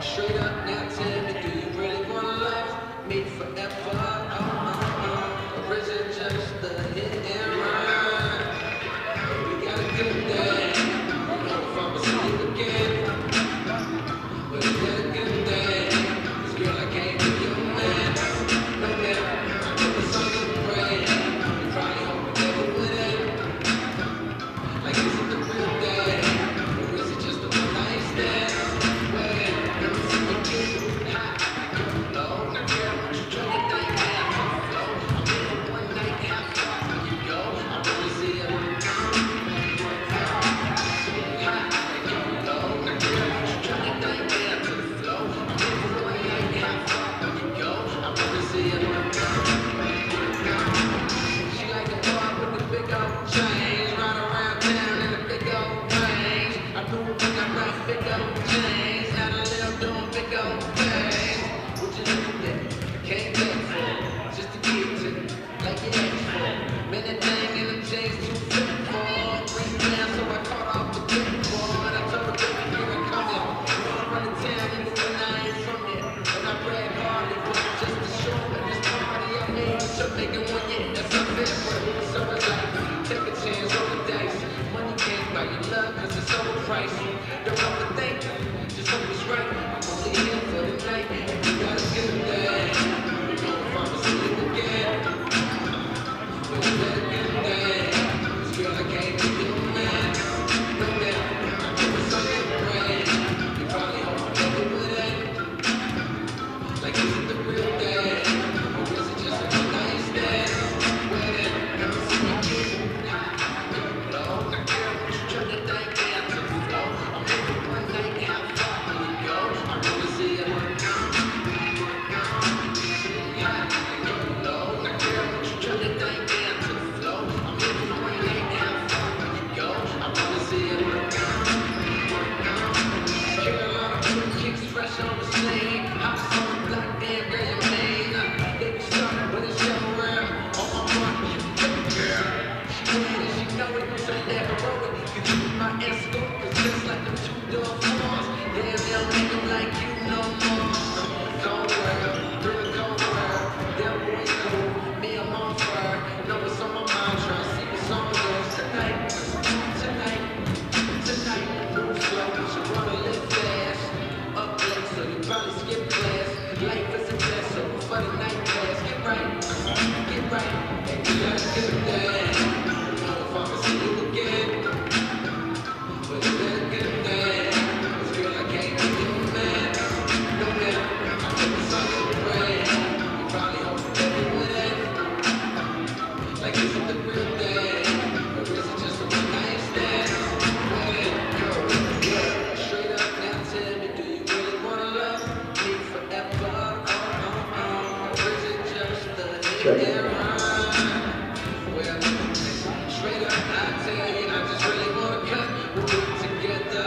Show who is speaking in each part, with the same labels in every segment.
Speaker 1: Straight up now, tell me, do you really wanna love me forever? Or is it just the hit and run? We got a good day. I know if I'ma see you again, but it's got a good day. This girl, I can't be your man. No man, I know it's on your brain. You probably hope you never would end. Like, is it the real day? Or is it just a one night stand?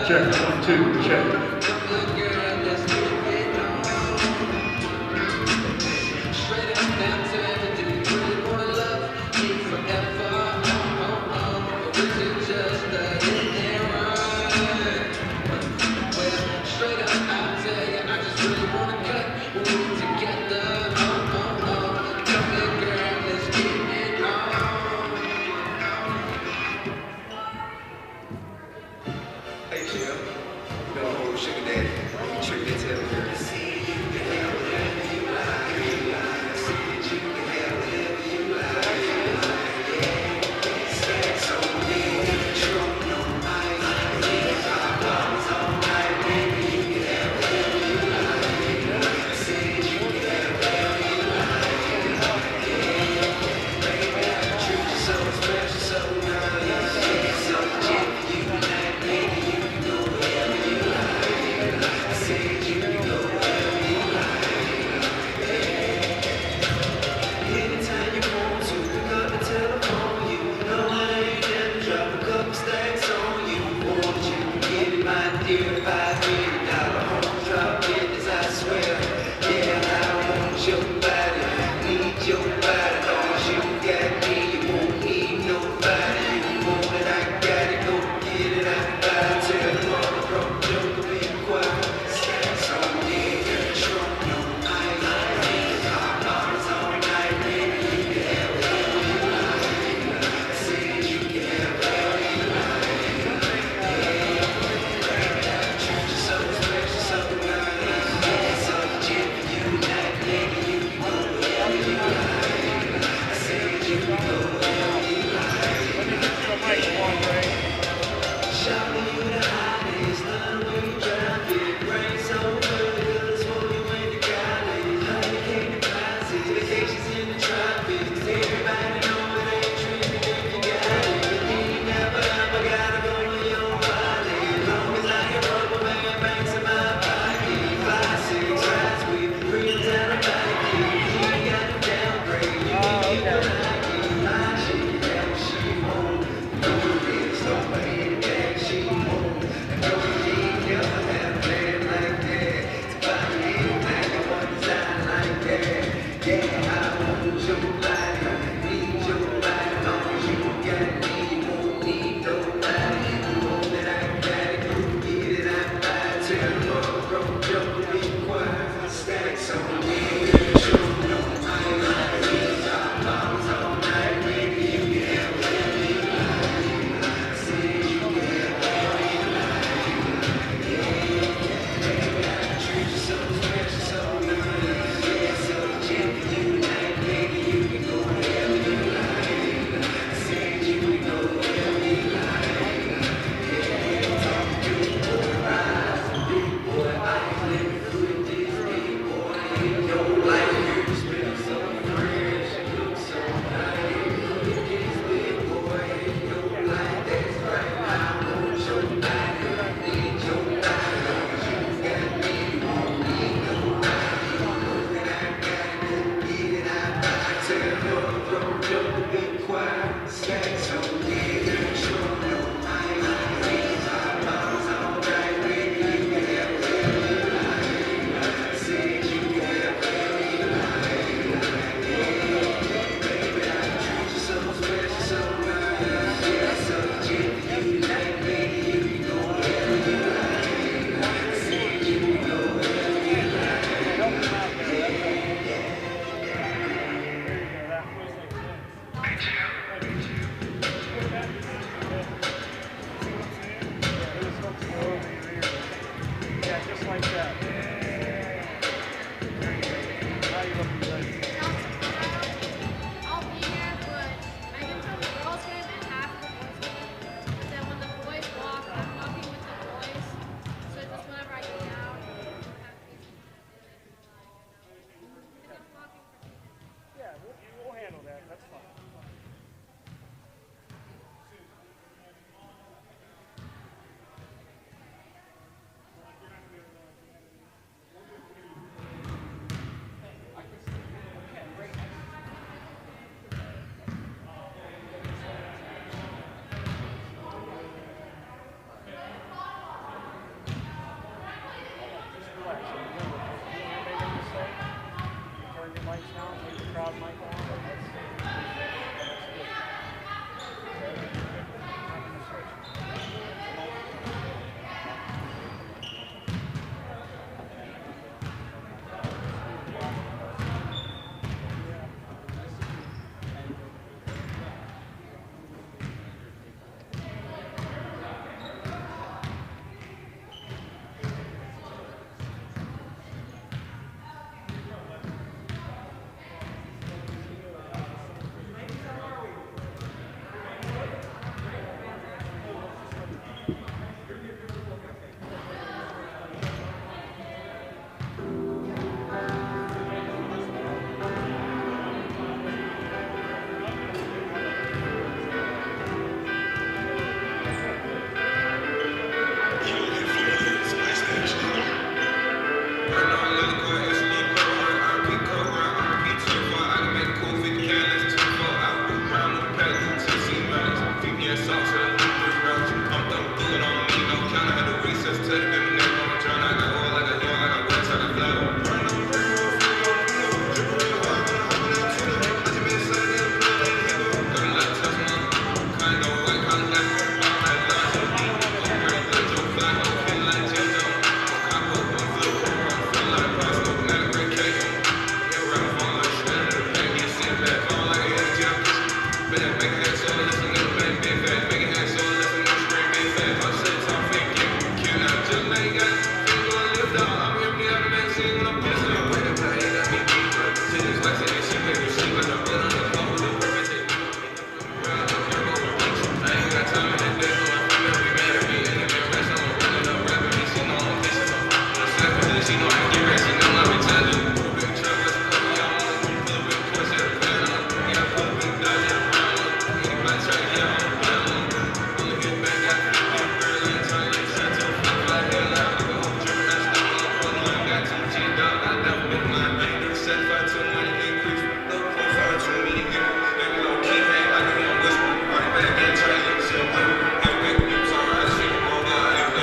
Speaker 2: Check, 1, 2, check.
Speaker 1: Straight up now, tell me, do you really wanna love me forever?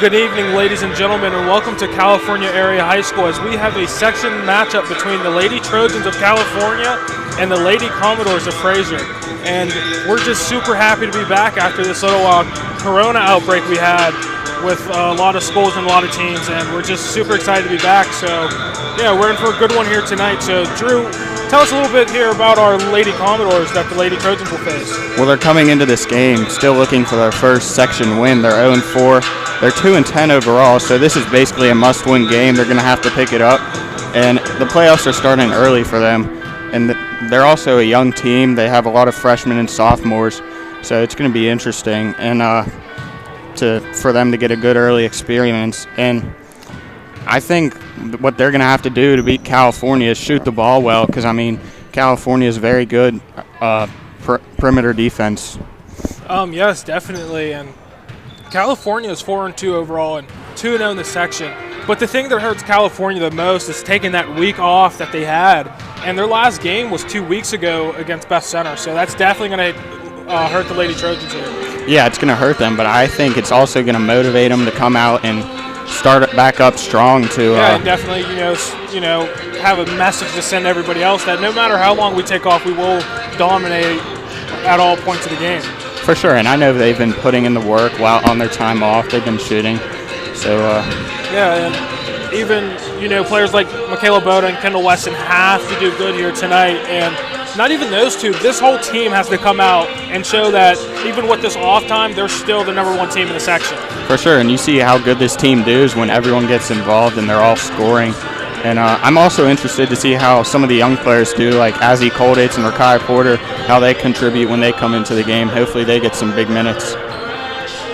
Speaker 3: Good evening, ladies and gentlemen, and welcome to California Area High School as we have a section matchup between the Lady Trojans of California and the Lady Commodores of Frazier. And we're just super happy to be back after this little corona outbreak we had with a lot of schools and a lot of teams, and we're just super excited to be back. So, yeah, we're in for a good one here tonight. So, Drew, tell us a little bit here about our Lady Commodores that the Lady Trojans will face.
Speaker 4: Well, they're coming into this game still looking for their first section win. They're 0-4. They're 2-10 overall, so this is basically a must-win game. They're going to have to pick it up, and the playoffs are starting early for them. And they're also a young team. They have a lot of freshmen and sophomores, so it's going to be interesting and for them to get a good early experience. And I think what they're going to have to do to beat California is shoot the ball well, because, I mean, California is very good perimeter defense.
Speaker 3: Yes, definitely. And California is 4-2 overall and 2-0 in the section. But the thing that hurts California the most is taking that week off that they had. And their last game was 2 weeks ago against Beth Center. So that's definitely going to hurt the Lady Trojans here.
Speaker 4: Yeah, it's going to hurt them, but I think it's also going to motivate them to come out and start it back up strong to
Speaker 3: and definitely have a message to send everybody else that no matter how long we take off, we will dominate at all points of the game.
Speaker 4: For sure, and I know they've been putting in the work while on their time off. They've been shooting, so
Speaker 3: yeah, and even players like Michaela Boda and Kendall Weston have to do good here tonight, and not even those two. This whole team has to come out and show that even with this off time, they're still the number one team in the section.
Speaker 4: For sure, and you see how good this team does when everyone gets involved and they're all scoring. And I'm also interested to see how some of the young players do, like Azzy Colditz and Rakai Porter, how they contribute when they come into the game. Hopefully they get some big minutes.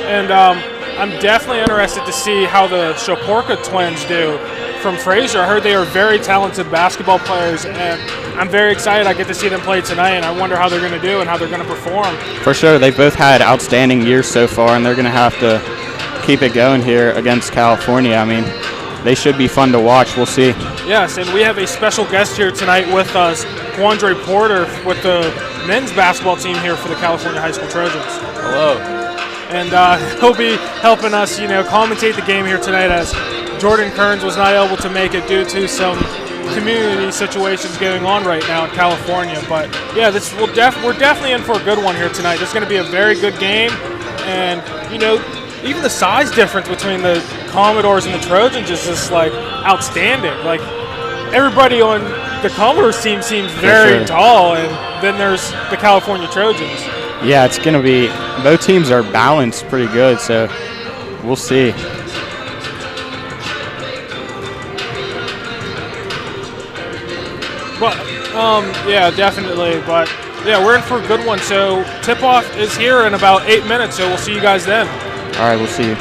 Speaker 3: And I'm definitely interested to see how the Shoporka twins do from Frazier. I heard they are very talented basketball players, and I'm very excited I get to see them play tonight, and I wonder how they're going to do and how they're going to perform.
Speaker 4: For sure, they've both had outstanding years so far, and they're going to have to keep it going here against California. I mean, they should be fun to watch. We'll see.
Speaker 3: Yes, and we have a special guest here tonight with us, Quandre Porter, with the men's basketball team here for the California High School Trojans.
Speaker 5: Hello.
Speaker 3: And he'll be helping us, commentate the game here tonight, as Jordan Kearns was not able to make it due to some community situations going on right now in California. But yeah, we're definitely in for a good one here tonight. This is going to be a very good game, and even the size difference between the Commodores and the Trojans is just outstanding. Like, everybody on the Commodores team seems very tall, and then there's the California Trojans.
Speaker 4: Yeah, it's going to be, both teams are balanced pretty good, so we'll see.
Speaker 3: But, yeah, definitely. But, yeah, we're in for a good one. So, tip-off is here in about 8 minutes, so we'll see you guys then.
Speaker 4: All right, we'll see you.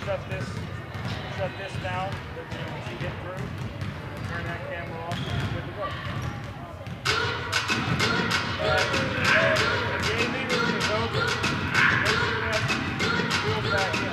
Speaker 3: shut this down. Once you get through, turn that camera off, and you're good to go. The game meeting is over. Make sure that wheels back in.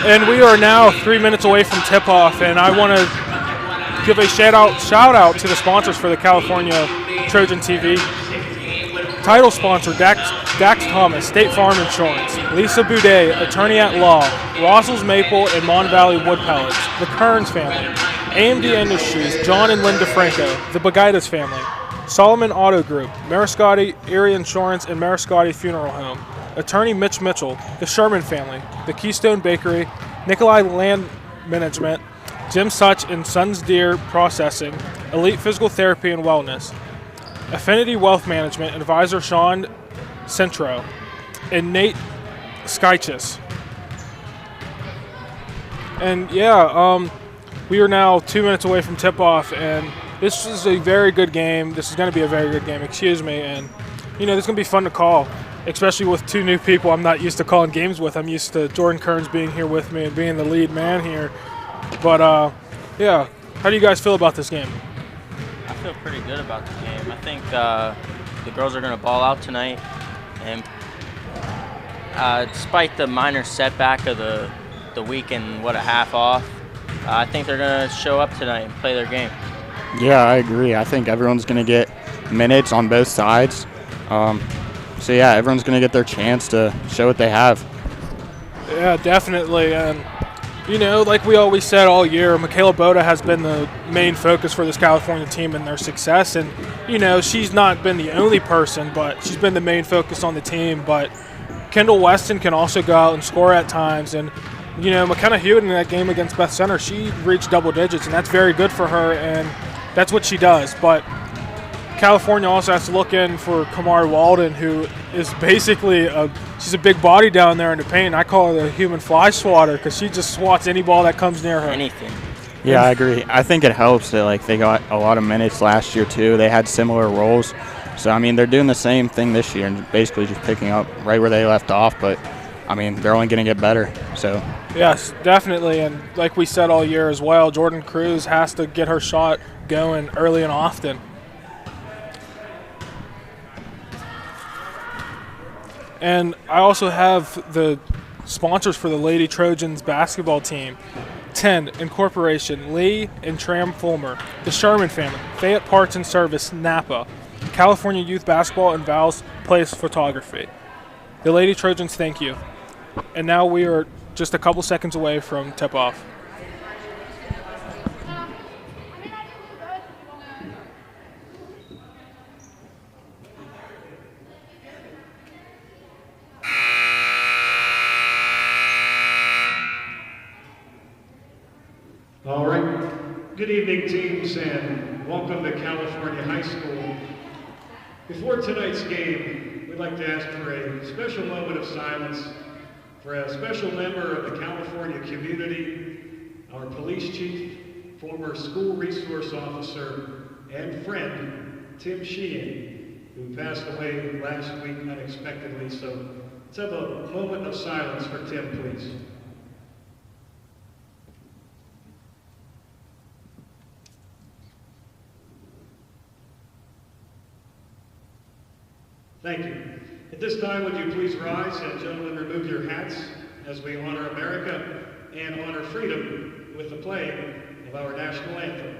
Speaker 3: And we are now 3 minutes away from tip-off, and I want to give a shout out to the sponsors for the California Trojan TV. Title sponsor, Dax Thomas, State Farm Insurance, Lisa Boudet, Attorney at Law, Rossel's Maple and Mon Valley Wood Pellets, the Kearns family, AMD Industries, John and Linda Franco, the Bagaitis family, Solomon Auto Group, Mariscotti Erie Insurance and Mariscotti Funeral Home, Attorney Mitch Mitchell, the Sherman family, the Keystone Bakery, Nikolai Land Management, Jim Such and Sons Deer Processing, Elite Physical Therapy and Wellness, Affinity Wealth Management, Advisor Sean Centro, and Nate Skychis. And we are now 2 minutes away from tip-off, and this is a very good game. This is going to be a very good game, and this is going to be fun to call, especially with two new people I'm not used to calling games with. I'm used to Jordan Kearns being here with me and being the lead man here. But, how do you guys feel about this game?
Speaker 5: I feel pretty good about the game. I think the girls are going to ball out tonight, and despite the minor setback of the week and a half off, I think they're going to show up tonight and play their game.
Speaker 4: Yeah, I agree. I think everyone's going to get minutes on both sides. Everyone's going to get their chance to show what they have.
Speaker 3: Yeah, definitely. And, like we always said all year, Michaela Boda has been the main focus for this California team and their success. And, she's not been the only person, but she's been the main focus on the team. But Kendall Weston can also go out and score at times. And, McKenna Hewitt in that game against Beth Center, she reached double digits, and that's very good for her, and that's what she does. But California also has to look in for Kamari Walden, who is basically she's a big body down there in the paint. I call her the human fly swatter because she just swats any ball that comes near her.
Speaker 5: Anything.
Speaker 4: Yeah, I agree. I think it helps that they got a lot of minutes last year too. They had similar roles, so they're doing the same thing this year and basically just picking up right where they left off. But they're only going to get better. So
Speaker 3: yes, definitely. And like we said all year as well, Jordan Cruz has to get her shot going early and often. And I also have the sponsors for the Lady Trojans basketball team. 10 Incorporation, Lee and Tram Fulmer, the Sherman family, Fayette Parts and Service, Napa, California Youth Basketball and Val's Place Photography. The Lady Trojans, thank you. And now we are just a couple seconds away from tip-off.
Speaker 2: All right. Good evening, teams, and welcome to California High School. Before tonight's game, we'd like to ask for a special moment of silence for a special member of the California community, our police chief, former school resource officer, and friend, Tim Sheehan, who passed away last week unexpectedly. So let's have a moment of silence for Tim, please. Thank you. At this time, would you please rise and gentlemen remove your hats as we honor America and honor freedom with the playing of our national anthem.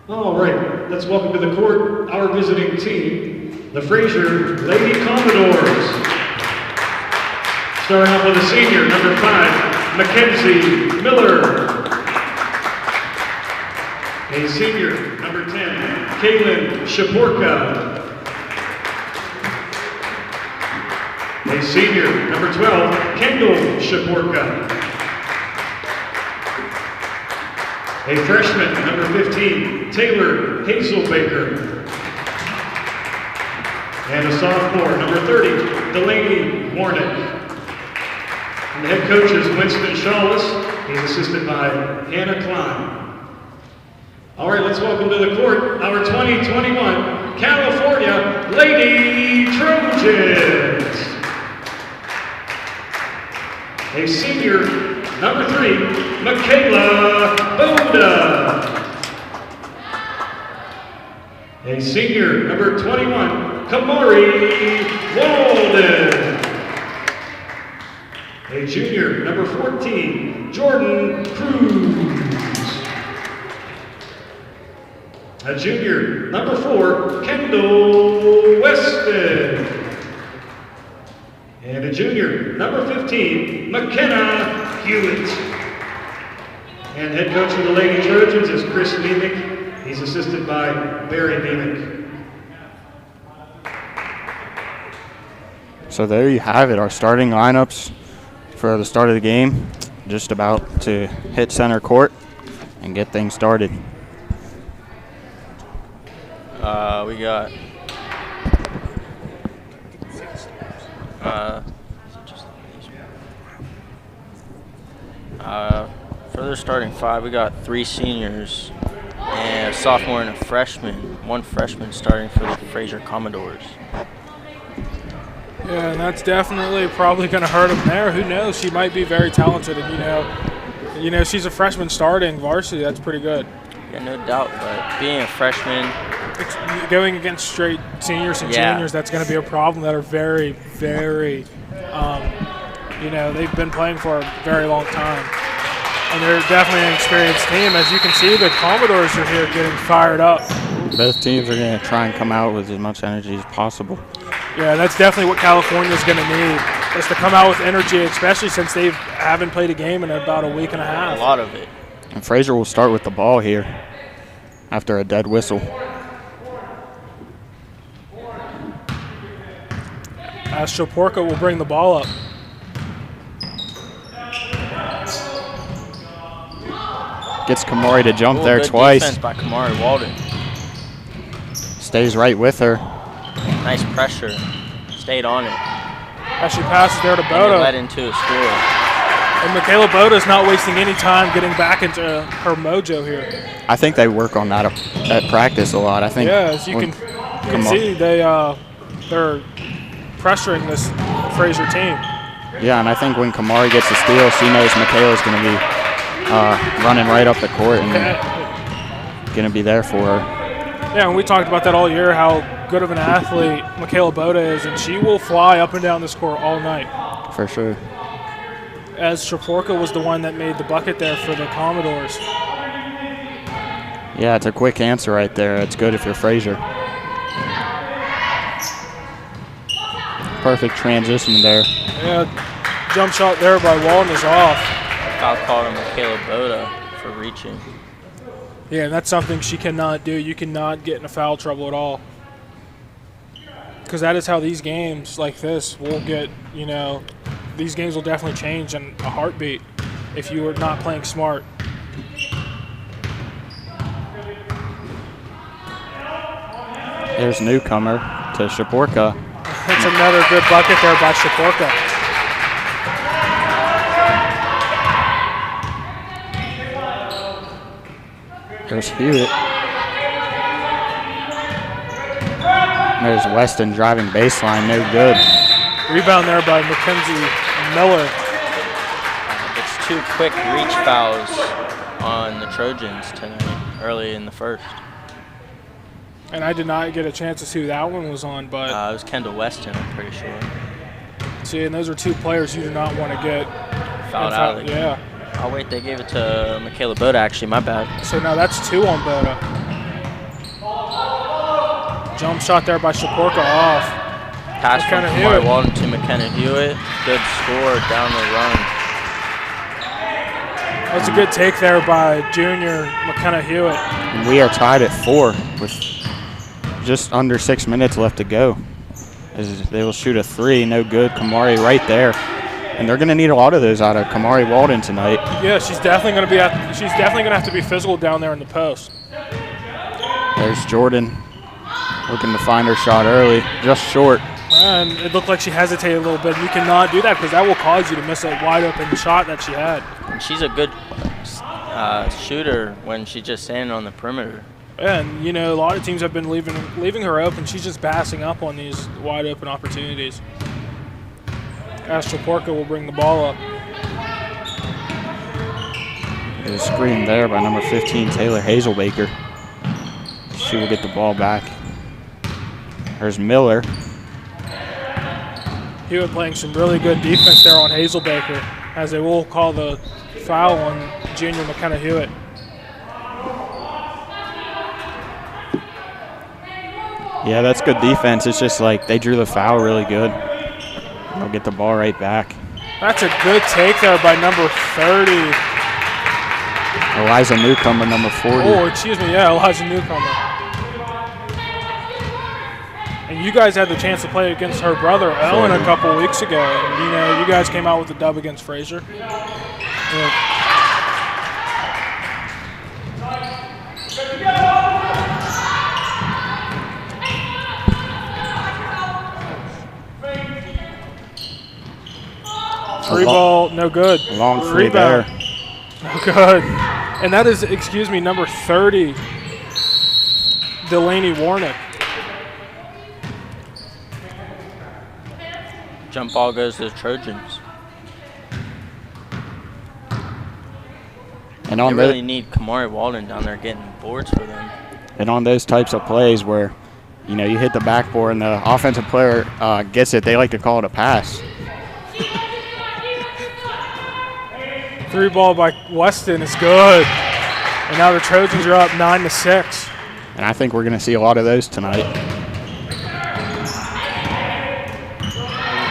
Speaker 2: All right, let's welcome to the court our visiting team, the Frazier Lady Commodores. Starting off with a senior, number 5, Mackenzie Miller. A senior, number 10, Kaylin Shaporka. A senior, number 12, Kendall Shaporka. A freshman, number 15, Taylor Hazelbaker. And a sophomore, number 30, Delaney Warnick. And the head coach is Winston Shawless. He's assisted by Hannah Klein. All right, let's welcome to the court our 2021 California Lady Trojans. A senior, number 3, Michaela Boda. A senior, number 21, Kamari Walden. A junior, number 14, Jordan Cruz. A junior, number 4, Kendall Weston. And a junior, number 15, McKenna Hewitt. And head coach of the Lady Trojans is Chris Nemick. He's assisted by Barry Nemick.
Speaker 4: So there you have it, our starting lineups for the start of the game. Just about to hit center court and get things started.
Speaker 5: We got for their starting 5, we got 3 seniors and a sophomore and a freshman. 1 freshman starting for the Frazier Commodores.
Speaker 3: Yeah, and that's definitely probably going to hurt him there. Who knows? She might be very talented, and you know, she's a freshman starting varsity. That's pretty good.
Speaker 5: Yeah, no doubt. But being a freshman,
Speaker 3: going against straight seniors and juniors, that's going to be a problem. That are very, very, they've been playing for a very long time, and they're definitely an experienced team. As you can see, the Commodores are here getting fired up.
Speaker 4: Both teams are going to try and come out with as much energy as possible.
Speaker 3: Yeah, that's definitely what California's going to need, is to come out with energy, especially since they haven't played a game in about a week and a half.
Speaker 5: A lot of it.
Speaker 4: And Frazier will start with the ball here after a dead whistle.
Speaker 3: Shaporka will bring the ball up.
Speaker 4: Gets Kamari to jump there
Speaker 5: good
Speaker 4: twice.
Speaker 5: Defense by Kamari Walden.
Speaker 4: Stays right with her.
Speaker 5: Nice pressure. Stayed on it.
Speaker 3: As she passes there to
Speaker 5: And it
Speaker 3: Boda.
Speaker 5: led into a score.
Speaker 3: And Michaela Boda's not wasting any time getting back into her mojo here.
Speaker 4: I think they work on that at practice a lot. I think.
Speaker 3: Yeah, as you can see, they're pressuring this Frazier team.
Speaker 4: Yeah, and I think when Kamari gets the steal, she knows Michaela's going to be running right up the court and going to be there for her.
Speaker 3: Yeah, and we talked about that all year, how good of an athlete Michaela Boda is, and she will fly up and down this court all night.
Speaker 4: For sure.
Speaker 3: As Shaporka was the one that made the bucket there for the Commodores.
Speaker 4: Yeah, it's a quick answer right there. It's good if you're Frazier. Perfect transition there.
Speaker 3: Yeah, jump shot there by Walden is off.
Speaker 5: Foul called on Michaela Boda for reaching.
Speaker 3: Yeah, and that's something she cannot do. You cannot get into foul trouble at all. Because that is how these games like this will get, these games will definitely change in a heartbeat if you are not playing smart.
Speaker 4: There's newcomer to Shaporka.
Speaker 3: That's another good bucket there by Shaporka.
Speaker 4: There's Hewitt. There's Weston driving baseline, no good.
Speaker 3: Rebound there by Mackenzie Miller.
Speaker 5: It's 2 quick reach fouls on the Trojans tonight, early in the first.
Speaker 3: And I did not get a chance to see who that one was on, but
Speaker 5: It was Kendall Weston, I'm pretty sure.
Speaker 3: see, and those are 2 players you do not want to get
Speaker 5: Fouled out of the game.
Speaker 3: Yeah.
Speaker 5: Oh, wait, they gave it to Michaela Boda, actually. My bad.
Speaker 3: So now that's 2 on Boda. Jump shot there by Shaporka off.
Speaker 5: Pass from
Speaker 3: McKenna
Speaker 5: Kamari
Speaker 3: Hewitt.
Speaker 5: Walden to McKenna Hewitt. Good score down the run.
Speaker 3: That's a good take there by junior McKenna Hewitt.
Speaker 4: And we are tied at 4 with just under 6 minutes left to go. As they will shoot a 3, no good. Kamari right there. And they're going to need a lot of those out of Kamari Walden tonight.
Speaker 3: Yeah, she's definitely going to have to be physical down there in the post.
Speaker 4: There's Jordan looking to find her shot early, just short.
Speaker 3: And it looked like she hesitated a little bit. You cannot do that because that will cause you to miss a wide open shot that she had.
Speaker 5: And she's a good shooter when she's just standing on the perimeter.
Speaker 3: And, you know, a lot of teams have been leaving her open. She's just passing up on these wide open opportunities. Astral Porca will bring the ball up.
Speaker 4: There's a screen there by number 15, Taylor Hazelbaker. She will get the ball back. There's Miller.
Speaker 3: Hewitt playing some really good defense there on Hazelbaker, as they will call the foul on junior McKenna Hewitt.
Speaker 4: Yeah, that's good defense. It's just like they drew the foul really good. They'll get the ball right back.
Speaker 3: That's a good take there by number 30.
Speaker 4: Eliza Newcomer, number 40.
Speaker 3: Oh, excuse me, yeah, Eliza Newcomer. And you guys had the chance to play against her brother, Ellen, a couple weeks ago. And, you know, you guys came out with a dub against Frazier. Yeah. Three ball, no good.
Speaker 4: Long three
Speaker 3: Rebound.
Speaker 4: there.
Speaker 3: No good. And that is, excuse me, number 30, Delaney Warnick.
Speaker 5: Jump ball goes to the Trojans.
Speaker 4: And
Speaker 5: They
Speaker 4: on
Speaker 5: really need Kamari Walden down there getting boards for them.
Speaker 4: And on those types of plays where, you know, you hit the backboard and the offensive player gets it, they like to call it a pass.
Speaker 3: Three ball by Weston is good. And now the Trojans are up 9-6.
Speaker 4: And I think we're going to see a lot of those tonight.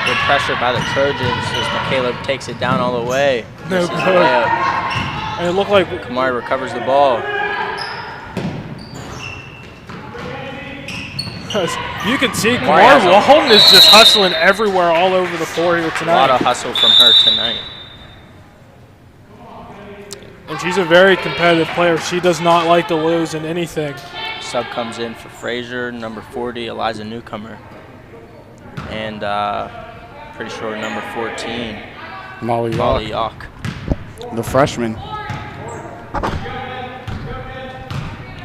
Speaker 5: Good pressure by the Trojans as Michaela takes it down all the way.
Speaker 3: No
Speaker 5: Misses the
Speaker 3: good.
Speaker 5: layup.
Speaker 3: And it looked like
Speaker 5: Kamari recovers the ball.
Speaker 3: you can see
Speaker 5: Kamari has
Speaker 3: Kamari Walden is just hustling everywhere all over the floor here
Speaker 5: A lot
Speaker 3: tonight.
Speaker 5: of hustle from her tonight.
Speaker 3: And she's a very competitive player. She does not like to lose in anything.
Speaker 5: Sub comes in for Frazier, number 40, Eliza Newcomer. And pretty sure number 14,
Speaker 4: Molly
Speaker 5: Molly
Speaker 4: Yock,
Speaker 5: Yock.
Speaker 4: the freshman.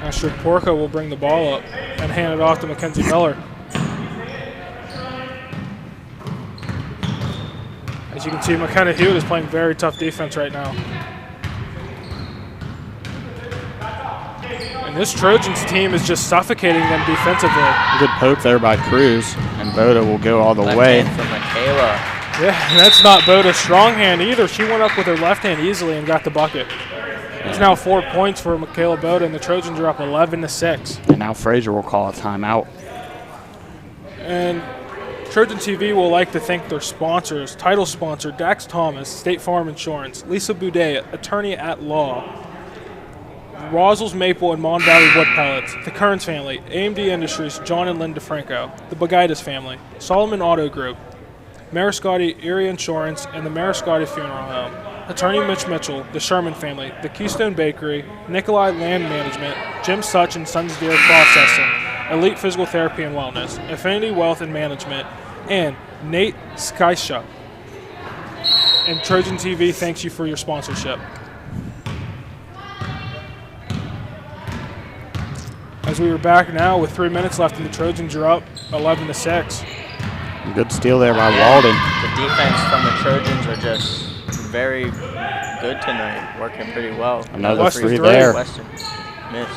Speaker 3: Astrid Porca will bring the ball up and hand it off to Mackenzie Miller. As you can see, McKenna Hewitt is playing very tough defense right now. And this Trojans team is just suffocating them defensively.
Speaker 4: Good poke there by Cruz, and Boda will go all the
Speaker 5: Left
Speaker 4: way.
Speaker 5: hand from Michaela.
Speaker 3: Yeah, and that's not Boda's strong hand either. She went up with her left hand easily and got the bucket. It's now 4 points for Michaela Boda, and the Trojans are up 11-6.
Speaker 4: And now Frazier will call a timeout.
Speaker 3: And Trojan TV will like to thank their sponsors. Title sponsor, Dax Thomas, State Farm Insurance, Lisa Boudet, attorney at law, Rosel's Maple and Mon Valley Wood Pellets, the Kearns family, AMD Industries, John and Linda Franco, the Bagaitis family, Solomon Auto Group, Mariscotti Erie Insurance, and the Mariscotti Funeral Home, attorney Mitch Mitchell, the Sherman family, the Keystone Bakery, Nikolai Land Management, Jim Such and Sons Deer Processing, Elite Physical Therapy and Wellness, Affinity Wealth and Management, and Nate Skysha. And Trojan TV thanks you for your sponsorship. As we are back now with 3 minutes left, and the Trojans are up 11-6.
Speaker 4: Good steal there by Walden.
Speaker 5: The defense from the Trojans are just very good tonight, working pretty well.
Speaker 4: Another
Speaker 3: Western
Speaker 4: three
Speaker 3: three.
Speaker 4: there.
Speaker 5: Western miss.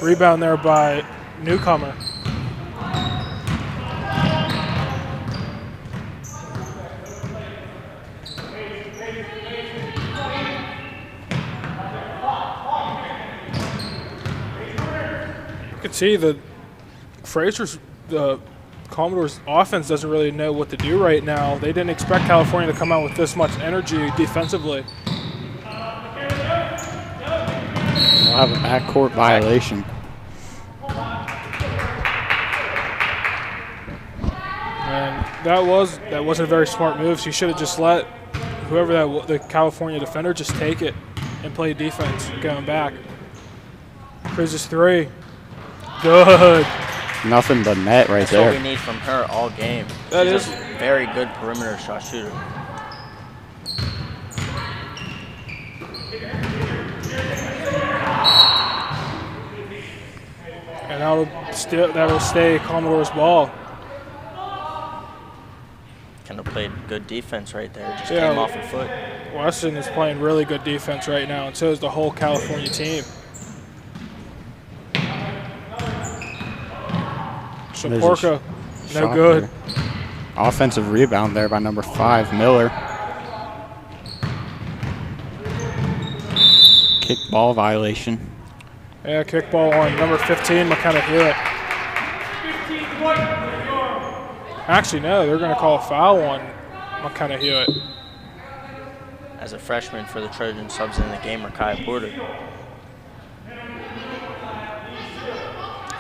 Speaker 3: Rebound there by Newcomer. could see the Commodores offense doesn't really know what to do right now. They didn't expect California to come out with this much energy defensively.
Speaker 4: We'll have a backcourt violation.
Speaker 3: And that wasn't a very smart move. So you should have just let whoever the California defender just take it and play defense going back. Frizier's 3. Good.
Speaker 4: Nothing but net right
Speaker 5: That's
Speaker 4: there.
Speaker 5: what we need from her all game.
Speaker 3: That
Speaker 5: She's
Speaker 3: is-
Speaker 5: a very good perimeter shot shooter.
Speaker 3: And that'll stay Commodore's ball.
Speaker 5: Kendall played good defense right there. Just
Speaker 3: Yeah.
Speaker 5: came off her foot.
Speaker 3: Weston is playing really good defense right now, and so is the whole California team. Shaporka, no
Speaker 4: Shot
Speaker 3: good.
Speaker 4: there. Offensive rebound there by number 5, Miller. Kick ball violation.
Speaker 3: Yeah, kickball on number 15, McKenna Hewitt. Actually, no, they're going to call a foul on McKenna Hewitt.
Speaker 5: As a freshman for the Trojan subs in the game are Kaya Porter.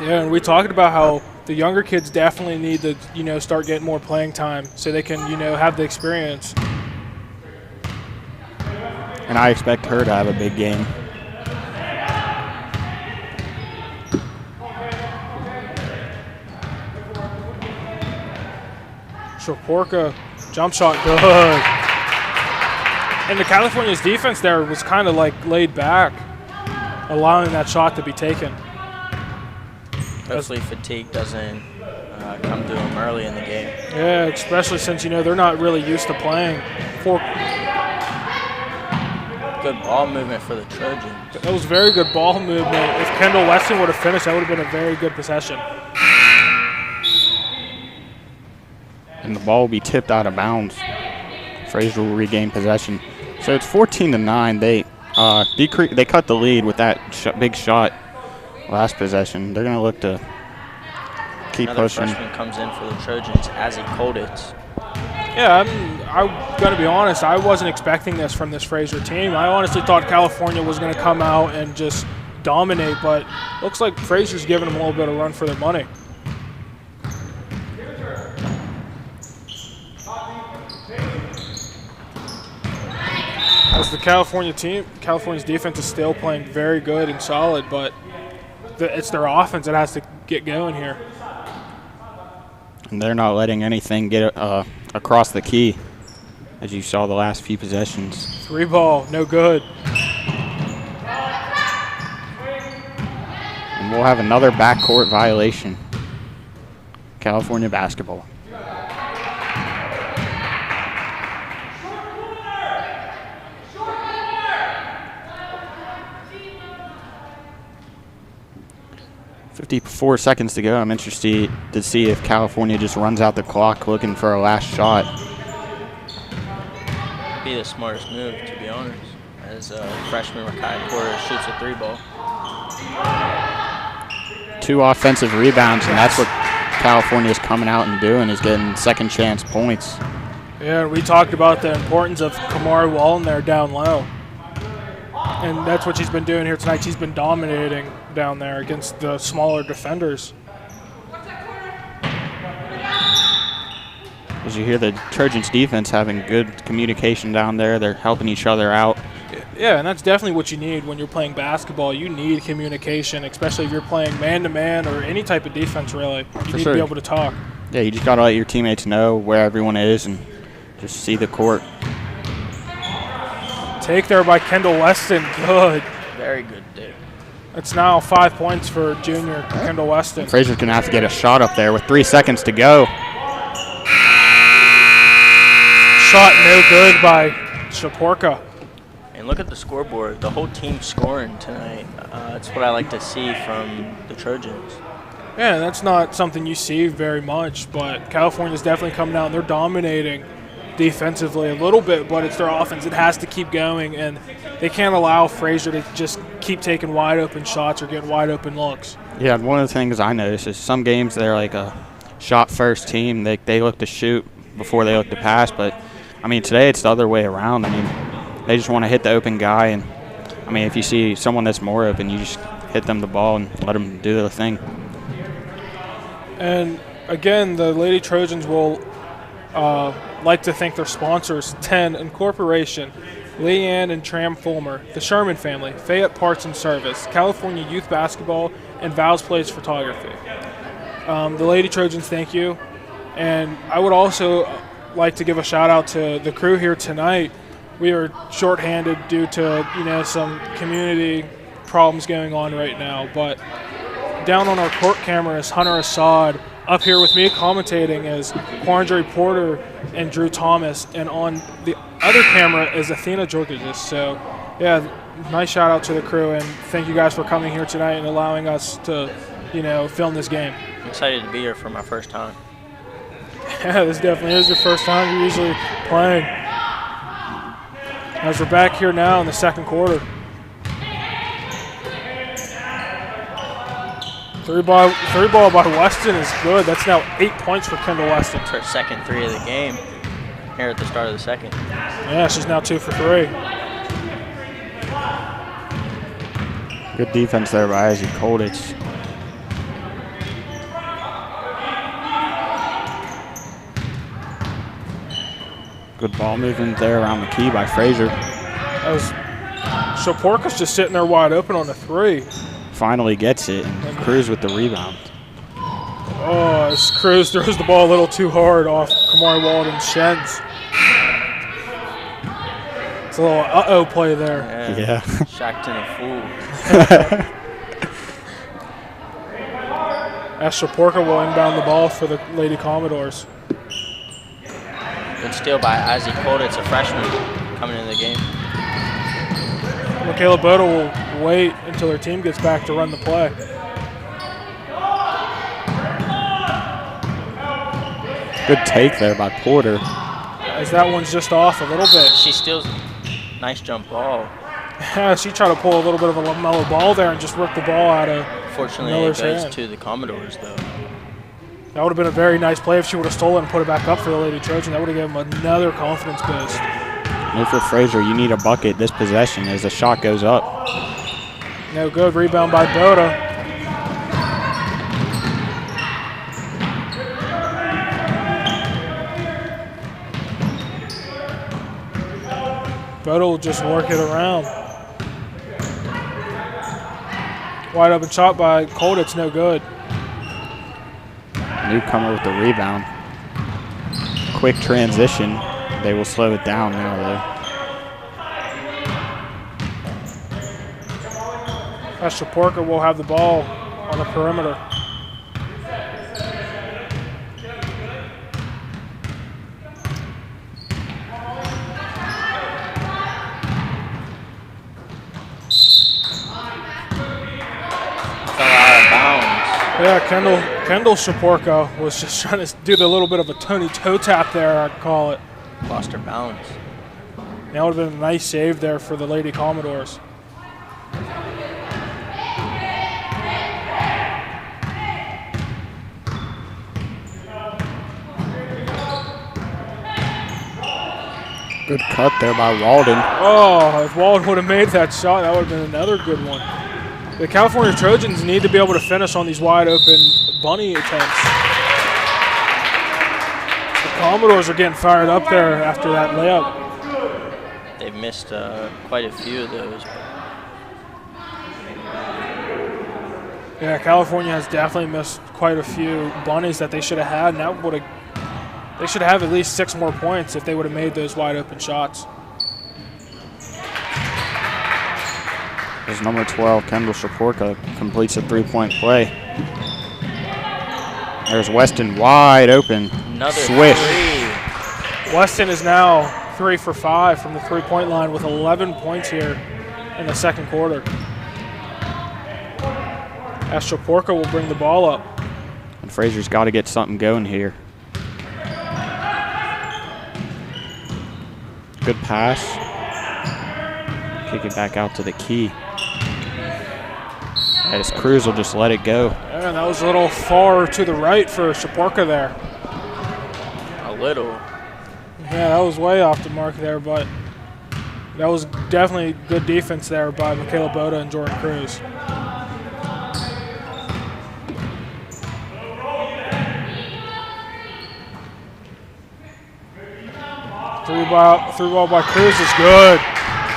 Speaker 3: Yeah, and we talked about how the younger kids definitely need to, start getting more playing time so they can, have the experience.
Speaker 4: And I expect her to have a big game.
Speaker 3: Shaporka, jump shot, good. And the California's defense there was kind of like laid back, allowing that shot to be taken.
Speaker 5: Hopefully fatigue doesn't come to them early in the game.
Speaker 3: Yeah, especially since, they're not really used to playing.
Speaker 5: Good ball movement for the Trojans.
Speaker 3: That was very good ball movement. If Kendall Weston would have finished, that would have been a very good possession.
Speaker 4: And the ball will be tipped out of bounds. Frazier will regain possession. So it's 14-9. They cut the lead with that big shot last possession. They're going to look to keep
Speaker 5: Another
Speaker 4: pushing.
Speaker 5: freshman comes in for the Trojans, Azzy Kolditz.
Speaker 3: Yeah, I'm going to be honest. I wasn't expecting this from this Frazier team. I honestly thought California was going to come out and just dominate, but looks like Frazier's giving them a little bit of run for their money. As the California's defense is still playing very good and solid, but it's their offense that has to get going here.
Speaker 4: And they're not letting anything get across the key, as you saw the last few possessions.
Speaker 3: 3 ball, no good.
Speaker 4: And we'll have another backcourt violation. California basketball. .54 seconds to go. I'm interested to see if California just runs out the clock looking for a last shot.
Speaker 5: Be the smartest move, to be honest, as freshman Kaya Porter shoots a 3 ball.
Speaker 4: 2 offensive rebounds, and that's what California's coming out and doing, is getting second chance points.
Speaker 3: Yeah, we talked about the importance of Kamari Wallen there down low. And that's what she's been doing here tonight. She's been dominating down there against the smaller defenders.
Speaker 4: As you hear the Trojans defense having good communication down there, they're helping each other out.
Speaker 3: Yeah, and that's definitely what you need when you're playing basketball. You need communication, especially if you're playing man-to-man or any type of defense, really. You need to be able to talk.
Speaker 4: Yeah, you just got to let your teammates know where everyone is and just see the court.
Speaker 3: Take there by Kendall Weston. Good.
Speaker 5: Very good dig.
Speaker 3: It's now 5 points for junior Kendall Weston.
Speaker 4: Frazier's going to have to get a shot up there with 3 seconds to go.
Speaker 3: Shot no good by Shaporka.
Speaker 5: And look at the scoreboard. The whole team scoring tonight. That's what I like to see from the Trojans.
Speaker 3: Yeah, that's not something you see very much, but California's definitely coming out and they're dominating defensively a little bit, but it's their offense. It has to keep going, and they can't allow Frazier to just keep taking wide open shots or getting wide open looks.
Speaker 4: Yeah, one of the things I noticed is some games they're like a shot first team. They look to shoot before they look to pass, but I mean today it's the other way around. I mean they just want to hit the open guy, and I mean if you see someone that's more open, you just hit them the ball and let them do their thing.
Speaker 3: And again, the Lady Trojans will like to thank their sponsors: 10 Incorporation, Leanne and Tram Fulmer, the Sherman family, Fayette Parts and Service, California Youth Basketball, and Val's Place Photography. The Lady Trojans thank you. And I would also like to give a shout out to the crew here tonight. We are shorthanded due to, some community problems going on right now. But down on our court camera is Hunter Assad. Up here with me commentating is Quandre Porter and Drew Thomas. And on the other camera is Athena Georgidis. So, yeah, nice shout out to the crew, and thank you guys for coming here tonight and allowing us to, film this game.
Speaker 5: I'm excited to be here for my first time.
Speaker 3: Yeah, this definitely is your first time. You're usually playing. As we're back here now in the second quarter. Three ball by Weston is good. That's now 8 points for Kendall Weston.
Speaker 5: It's her second three of the game here at the start of the second.
Speaker 3: Yeah, she's now 2 for 3.
Speaker 4: Good defense there by Izzy Kolditz. Good ball movement there around the key by Frazier.
Speaker 3: Shaporka's just sitting there wide open on the 3.
Speaker 4: Finally gets it, and Cruz with the rebound.
Speaker 3: Oh, as Cruz throws the ball a little too hard off Kamari Walden's shins. It's a little uh-oh play there.
Speaker 4: Yeah.
Speaker 5: Shackton a fool.
Speaker 3: As Shaporka will inbound the ball for the Lady Commodores.
Speaker 5: Good steal by Izzy Kolditz, a freshman, coming into the game.
Speaker 3: Michaela Boda will wait until her team gets back to run the play.
Speaker 4: Good take there by Porter.
Speaker 3: As that one's just off a little bit.
Speaker 5: She steals. Nice jump ball.
Speaker 3: Yeah, she tried to pull a little bit of a LaMelo ball there and just rip the ball out of
Speaker 5: Fortunately,
Speaker 3: Miller's
Speaker 5: it goes
Speaker 3: hand.
Speaker 5: to the Commodores, though.
Speaker 3: That would have been a very nice play if she would have stolen and put it back up for the Lady Trojan. That would have given them another confidence boost.
Speaker 4: And for Frazier, you need a bucket this possession as the shot goes up.
Speaker 3: No good. Rebound by Boda. Boda will just work it around. Wide open shot by Kolditz, no good.
Speaker 4: Newcomer with the rebound. Quick transition. They will slow it down now, though.
Speaker 3: Esther Porker will have the ball on the perimeter. Yeah, Kendall Shaporka was just trying to do the little bit of a Tony toe tap there, I'd call it.
Speaker 5: Lost her balance.
Speaker 3: That would have been a nice save there for the Lady Commodores.
Speaker 4: Good cut there by Walden.
Speaker 3: Oh, if Walden would have made that shot, that would have been another good one. The California Trojans need to be able to finish on these wide open bunny attempts. The Commodores are getting fired up there after that layup.
Speaker 5: They've missed quite a few of those.
Speaker 3: Yeah, California has definitely missed quite a few bunnies that they should have had, and that would have, they should have at least 6 more points if they would have made those wide open shots.
Speaker 4: As number 12, Kendall Shaporka, completes a 3-point play. There's Weston wide open.
Speaker 5: Another
Speaker 4: swish.
Speaker 5: three.
Speaker 3: Weston is now 3 for 5 from the 3-point line with 11 points here in the second quarter. As Shaporka will bring the ball up.
Speaker 4: And Frazier's got to get something going here. Good pass. Kick it back out to the key. As Cruz will just let it go.
Speaker 3: And that was a little far to the right for Shaporka there.
Speaker 5: A little.
Speaker 3: Yeah, that was way off the mark there, but that was definitely good defense there by Michaela Boda and Jordan Cruz. Through ball by Cruz is good.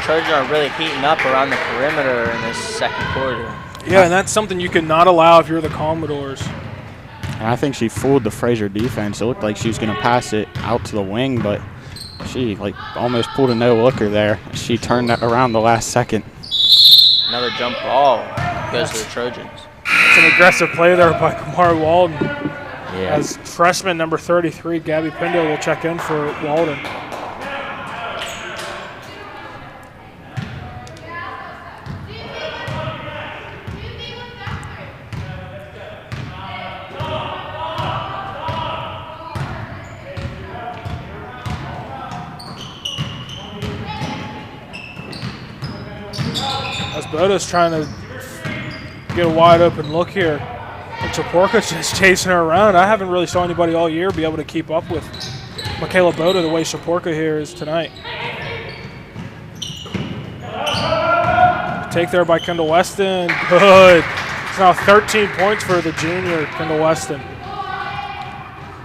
Speaker 5: Trojans are really heating up around the perimeter in this second quarter.
Speaker 3: Yeah, and that's something you cannot allow if you're the Commodores.
Speaker 4: And I think she fooled the Frazier defense. It looked like she was going to pass it out to the wing, but she almost pulled a no-looker there. She turned that around the last second.
Speaker 5: Another jump ball goes to the Trojans.
Speaker 3: It's an aggressive play there by Kamari Walden.
Speaker 4: Yeah.
Speaker 3: As freshman number 33, Gabby Pindo, will check in for Walden. As Boda's trying to get a wide open look here, and Chaporka's just chasing her around. I haven't really saw anybody all year be able to keep up with Michaela Boda the way Chaporka here is tonight. Take there by Kendall Weston. Good. It's now 13 points for the junior, Kendall Weston.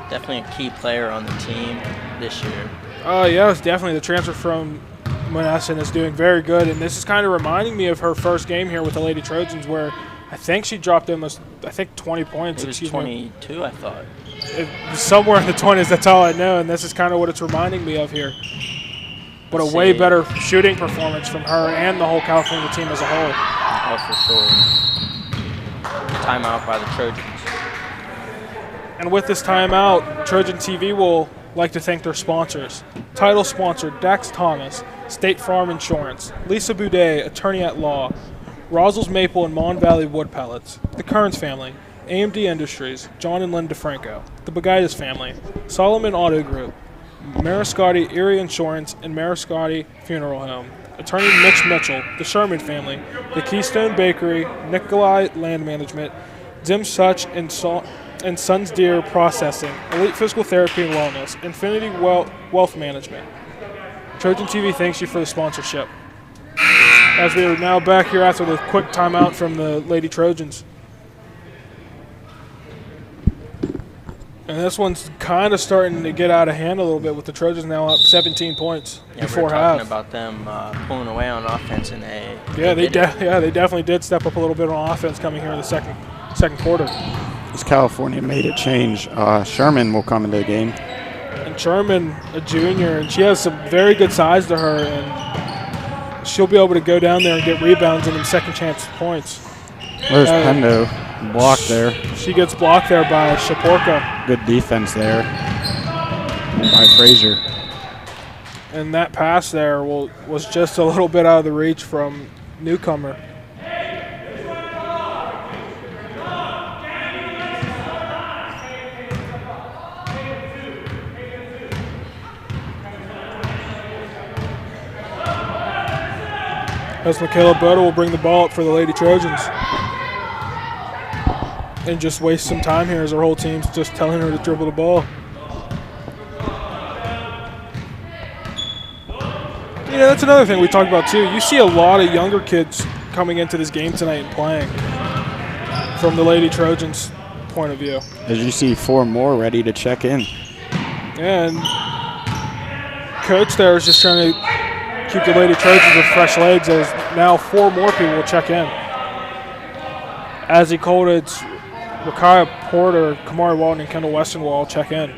Speaker 5: Definitely a key player on the team this year.
Speaker 3: Oh, yeah, it's definitely the transfer from Monessen is doing very good, and this is kind of reminding me of her first game here with the Lady Trojans, where I think she dropped almost, 20 points.
Speaker 5: It was 22, I thought.
Speaker 3: It was somewhere in the 20s, that's all I know, and this is kind of what it's reminding me of here. But a way better shooting performance from her and the whole California team as a whole.
Speaker 5: Oh, for sure. Timeout by the Trojans.
Speaker 3: And with this timeout, Trojan TV will like to thank their sponsors. Title sponsor Dax Thomas, State Farm Insurance, Lisa Boudet, Attorney at Law, Rosel's Maple and Mon Valley Wood Pellets, the Kearns family, AMD Industries, John and Lynn DeFranco, the Bagaitis family, Solomon Auto Group, Mariscotti Erie Insurance and Mariscotti Funeral Home, Attorney Mitch Mitchell, the Sherman family, the Keystone Bakery, Nikolai Land Management, Dim Such and Sons Deer Processing, Elite Physical Therapy and Wellness, Infinity Wealth Management. Trojan TV thanks you for the sponsorship. As we are now back here after the quick timeout from the Lady Trojans. And this one's kind of starting to get out of hand a little bit with the Trojans now up 17 points before half.
Speaker 5: Talking about them pulling away on offense in a.
Speaker 3: Yeah, they definitely did step up a little bit on offense coming here in the second quarter.
Speaker 4: As California made a change, Sherman will come into the game.
Speaker 3: And Sherman, a junior, and she has some very good size to her, and she'll be able to go down there and get rebounds and then second chance points.
Speaker 4: There's Pendo blocked there.
Speaker 3: She gets blocked there by Shaporka.
Speaker 4: Good defense there by Frazier.
Speaker 3: And that pass there was just a little bit out of the reach from newcomer. As Michaela Boda will bring the ball up for the Lady Trojans. And just waste some time here as our whole team's just telling her to dribble the ball. You know, that's another thing we talked about too. You see a lot of younger kids coming into this game tonight and playing from the Lady Trojans' point of view.
Speaker 4: As you see 4 more ready to check in.
Speaker 3: And coach there is just trying to keep the Lady Trojans with fresh legs as now 4 more people will check in. As he called it, Rakaya Porter, Kamari Walton, and Kendall Weston will all check in.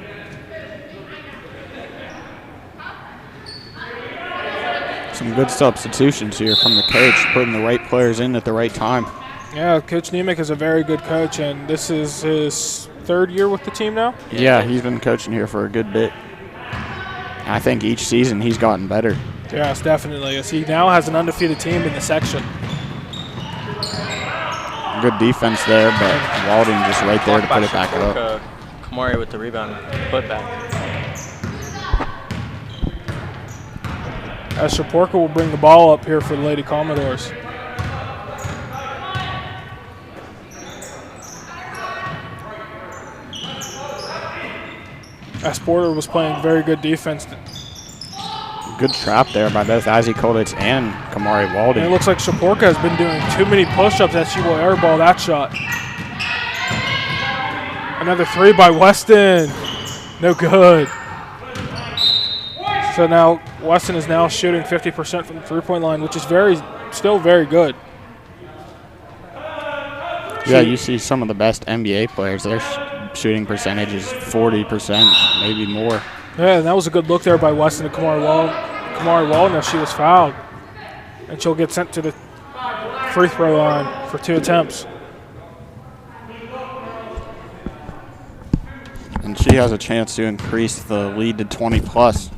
Speaker 4: Some good substitutions here from the coach, putting the right players in at the right time.
Speaker 3: Yeah, Coach Nemec is a very good coach, and this is his 3rd year with the team now?
Speaker 4: Yeah, he's been coaching here for a good bit. I think each season he's gotten better.
Speaker 3: Yes, definitely. As he now has an undefeated team in the section.
Speaker 4: Good defense there, but Walden just right there to put it back up.
Speaker 5: Kamari with the rebound, put back.
Speaker 3: As Shaporka will bring the ball up here for the Lady Commodores. as Porter was playing very good defense.
Speaker 4: Good trap there by both Azzy Kolditz and Kamari Walden.
Speaker 3: And it looks like Shaporka has been doing too many push-ups that she will airball that shot. Another three by Weston. No good. So now Weston is now shooting 50% from the three-point line, which is still very good.
Speaker 4: Yeah, you see some of the best NBA players. Their shooting percentage is 40%, maybe more.
Speaker 3: Yeah, and that was a good look there by Weston to Kamari Walden. Now she was fouled, and she'll get sent to the free throw line for 2 attempts.
Speaker 4: And she has a chance to increase the lead to 20+.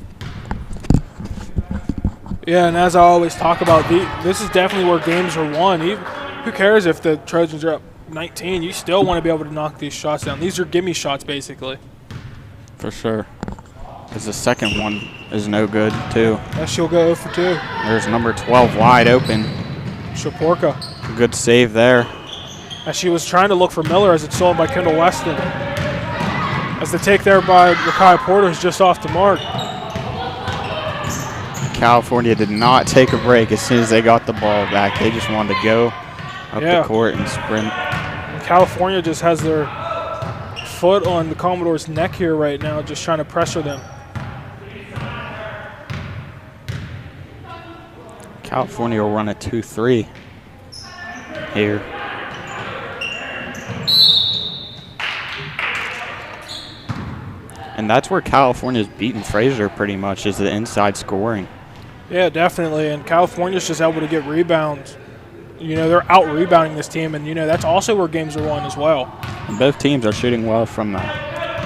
Speaker 3: Yeah, and as I always talk about, this is definitely where games are won. Who cares if the Trojans are up 19? You still want to be able to knock these shots down. These are gimme shots, basically.
Speaker 4: For sure. Because the second one is no good, too.
Speaker 3: Yeah, she'll go 0 for 2.
Speaker 4: There's number 12 wide open.
Speaker 3: Shaporka.
Speaker 4: Good save there.
Speaker 3: As she was trying to look for Miller as it's stolen by Kendall Weston. As the take there by Rakai Porter is just off the mark.
Speaker 4: California did not take a break as soon as they got the ball back. They just wanted to go up the court and sprint.
Speaker 3: And California just has their foot on the Commodores' neck here right now, just trying to pressure them.
Speaker 4: California will run a 2-3 here. And that's where California's beaten Frazier pretty much, is the inside scoring.
Speaker 3: Yeah, definitely. And California's just able to get rebounds. You know, they're out-rebounding this team, and, you know, that's also where games are won as well.
Speaker 4: And both teams are shooting well from the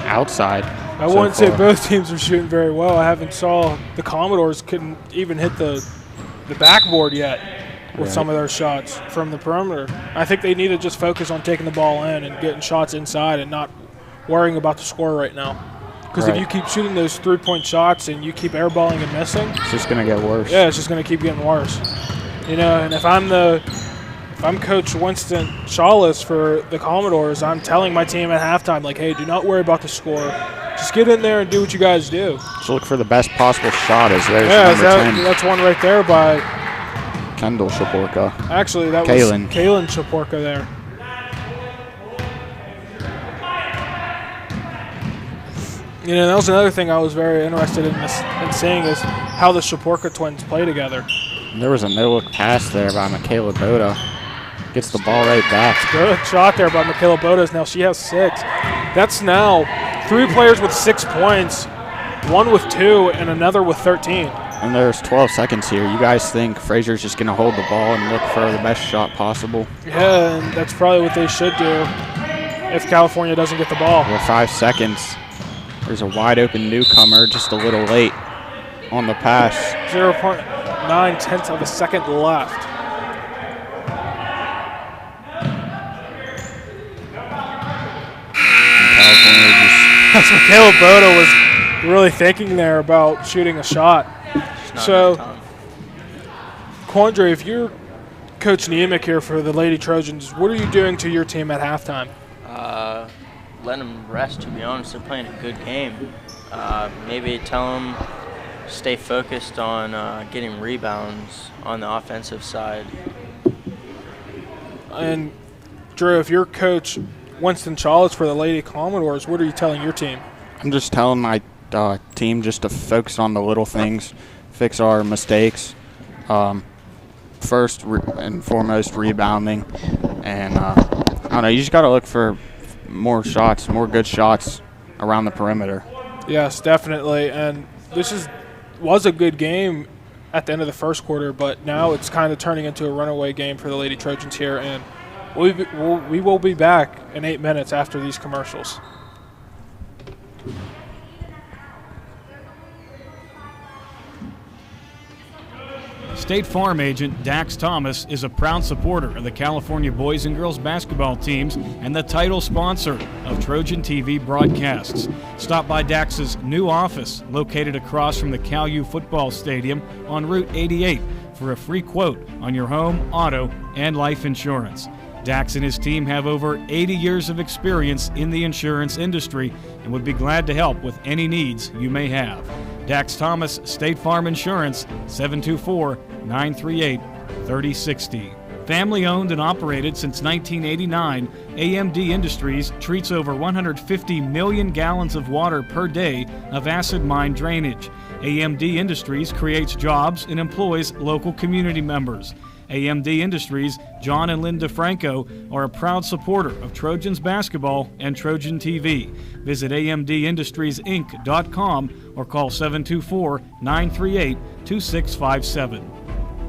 Speaker 4: outside.
Speaker 3: I wouldn't say both teams are shooting very well. I haven't saw the Commodores couldn't even hit the backboard yet with some of their shots from the perimeter. I think they need to just focus on taking the ball in and getting shots inside and not worrying about the score right now. Because if you keep shooting those three-point shots and you keep airballing and missing,
Speaker 4: it's just going to get worse.
Speaker 3: Yeah, it's just going to keep getting worse. You know, and if I'm Coach Winston Chalice for the Commodores, I'm telling my team at halftime, like, hey, do not worry about the score. Just get in there and do what you guys do.
Speaker 4: Just look for the best possible shot as there's number 10.
Speaker 3: That's one right there by
Speaker 4: Kendall Shaporka.
Speaker 3: Actually, that was Kaylin Shaporka there. You know, that was another thing I was very interested in seeing is how the Shaporka twins play together.
Speaker 4: There was a no-look pass there by Michaela Boda. Gets the ball right back.
Speaker 3: Good shot there by Michaela Boda. Now she has 6. That's now 3 players with 6 points, 1 with 2, and another with 13.
Speaker 4: And there's 12 seconds here. You guys think Frazier's just going to hold the ball and look for the best shot possible?
Speaker 3: Yeah, and that's probably what they should do if California doesn't get the ball.
Speaker 4: With 5 seconds. There's a wide-open newcomer, just a little late on the pass.
Speaker 3: 0.9 of a second left. That's Michaela Boda was really thinking there about shooting a shot. So, Quandre, if you're Coach Niemiec here for the Lady Trojans, what are you doing to your team at halftime?
Speaker 5: Let them rest, to be honest. They're playing a good game. Maybe tell them stay focused on getting rebounds on the offensive side.
Speaker 3: And, Drew, if you're Coach Winston Chalice for the Lady Commodores, what are you telling your team?
Speaker 4: I'm just telling my team just to focus on the little things, fix our mistakes. First and foremost, rebounding. And, I don't know, you just got to look for more shots, more good shots around the perimeter.
Speaker 3: Yes, definitely. And this was a good game at the end of the first quarter, but now it's kind of turning into a runaway game for the Lady Trojans here. And we will be back in 8 minutes after these commercials.
Speaker 6: State Farm agent Dax Thomas is a proud supporter of the California boys and girls basketball teams and the title sponsor of Trojan TV broadcasts. Stop by Dax's new office located across from the Cal U football stadium on Route 88 for a free quote on your home, auto, and life insurance. Dax and his team have over 80 years of experience in the insurance industry and would be glad to help with any needs you may have. Dax Thomas, State Farm Insurance, 724-938-3060. Family owned and operated since 1989, AMD Industries treats over 150 million gallons of water per day of acid mine drainage. AMD Industries creates jobs and employs local community members. AMD Industries, John and Linda Franco, are a proud supporter of Trojans basketball and Trojan TV. Visit amdindustriesinc.com or call 724-938-2657.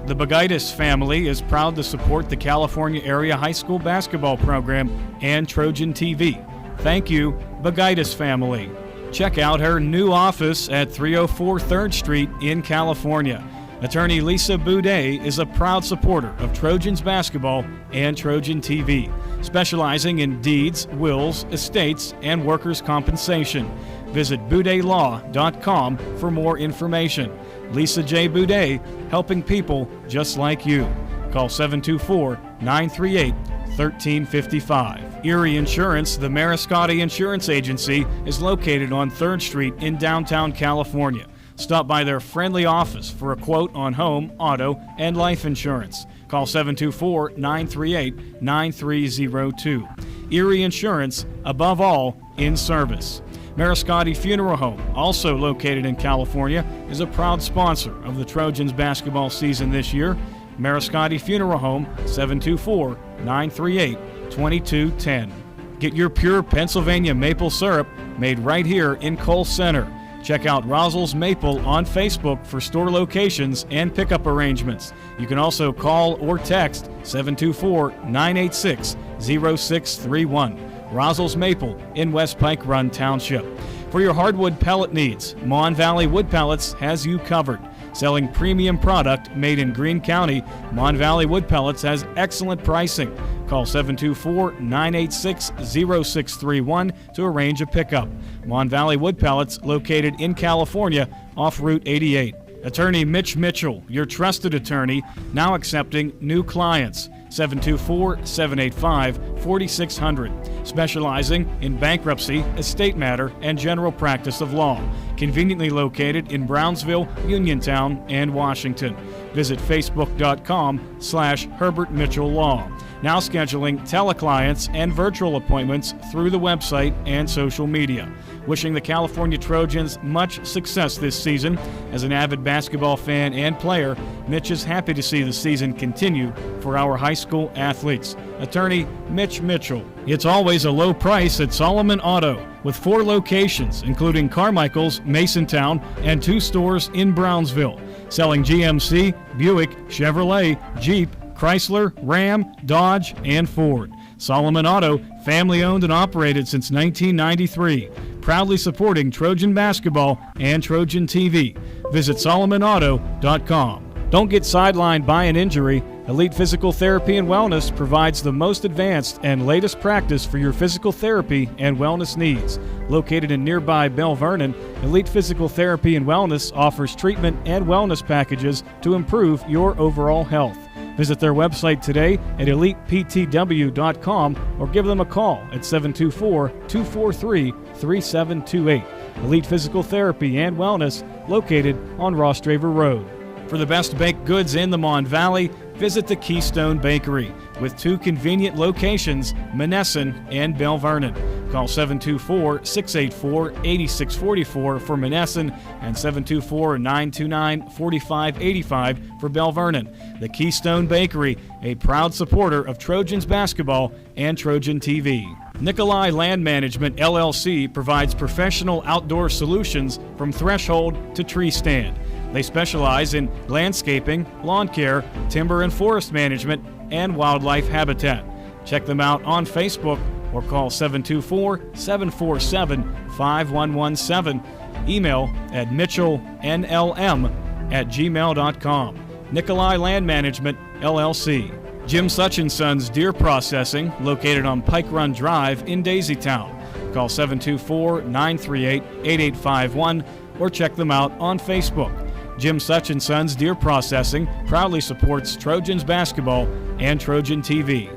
Speaker 6: The Bagaitis family is proud to support the California Area High School basketball program and Trojan TV. Thank you, Bagaitis family. Check out her new office at 304 3rd Street in California. Attorney Lisa Boudet is a proud supporter of Trojans basketball and Trojan TV, specializing in deeds, wills, estates, and workers' compensation. Visit boudetlaw.com for more information. Lisa J. Boudet, helping people just like you. Call 724-938-1355. Erie Insurance, the Mariscotti Insurance Agency, is located on 3rd Street in downtown California. Stop by their friendly office for a quote on home, auto, and life insurance. Call 724-938-9302. Erie Insurance, above all, in service. Mariscotti Funeral Home, also located in California, is a proud sponsor of the Trojans basketball season this year. Mariscotti Funeral Home, 724-938-2210. Get your pure Pennsylvania maple syrup made right here in Cole Center. Check out Rosel's Maple on Facebook for store locations and pickup arrangements. You can also call or text 724-986-0631. Rosel's Maple in West Pike Run Township. For your hardwood pellet needs, Mon Valley Wood Pellets has you covered. Selling premium product made in Greene County, Mon Valley Wood Pellets has excellent pricing. Call 724-986-0631 to arrange a pickup. Mon Valley Wood Pellets, located in California off Route 88. Attorney Mitch Mitchell, your trusted attorney, now accepting new clients. 724-785-4600. Specializing in bankruptcy, estate matter, and general practice of law. Conveniently located in Brownsville, Uniontown, and Washington. Visit facebook.com/Herbert Mitchell Law. Now scheduling teleclients and virtual appointments through the website and social media. Wishing the California Trojans much success this season. As an avid basketball fan and player, Mitch is happy to see the season continue for our high school athletes. Attorney Mitch Mitchell. It's always a low price at Solomon Auto, with 4 locations, including Carmichael's, Masontown, and 2 stores in Brownsville. Selling GMC, Buick, Chevrolet, Jeep, Chrysler, Ram, Dodge, and Ford. Solomon Auto, family-owned and operated since 1993. Proudly supporting Trojan basketball and Trojan TV. Visit SolomonAuto.com. Don't get sidelined by an injury. Elite Physical Therapy and Wellness provides the most advanced and latest practice for your physical therapy and wellness needs. Located in nearby Bell Vernon, Elite Physical Therapy and Wellness offers treatment and wellness packages to improve your overall health. Visit their website today at eliteptw.com or give them a call at 724-243-3728. Elite Physical Therapy and Wellness, located on Rostraver Road. For the best baked goods in the Mon Valley, visit the Keystone Bakery with 2 convenient locations, Monessen and Bell Vernon. Call 724-684-8644 for Monessen and 724-929-4585 for Bell Vernon. The Keystone Bakery, a proud supporter of Trojans basketball and Trojan TV. Nikolai Land Management, LLC provides professional outdoor solutions from threshold to tree stand. They specialize in landscaping, lawn care, timber and forest management, and wildlife habitat. Check them out on Facebook or call 724-747-5117. Email at mitchellnlm@gmail.com. Nikolai Land Management, LLC. Jim Such & Sons Deer Processing, located on Pike Run Drive in Daisytown. Call 724-938-8851 or check them out on Facebook. Jim Such & Sons Deer Processing proudly supports Trojans basketball and Trojan TV.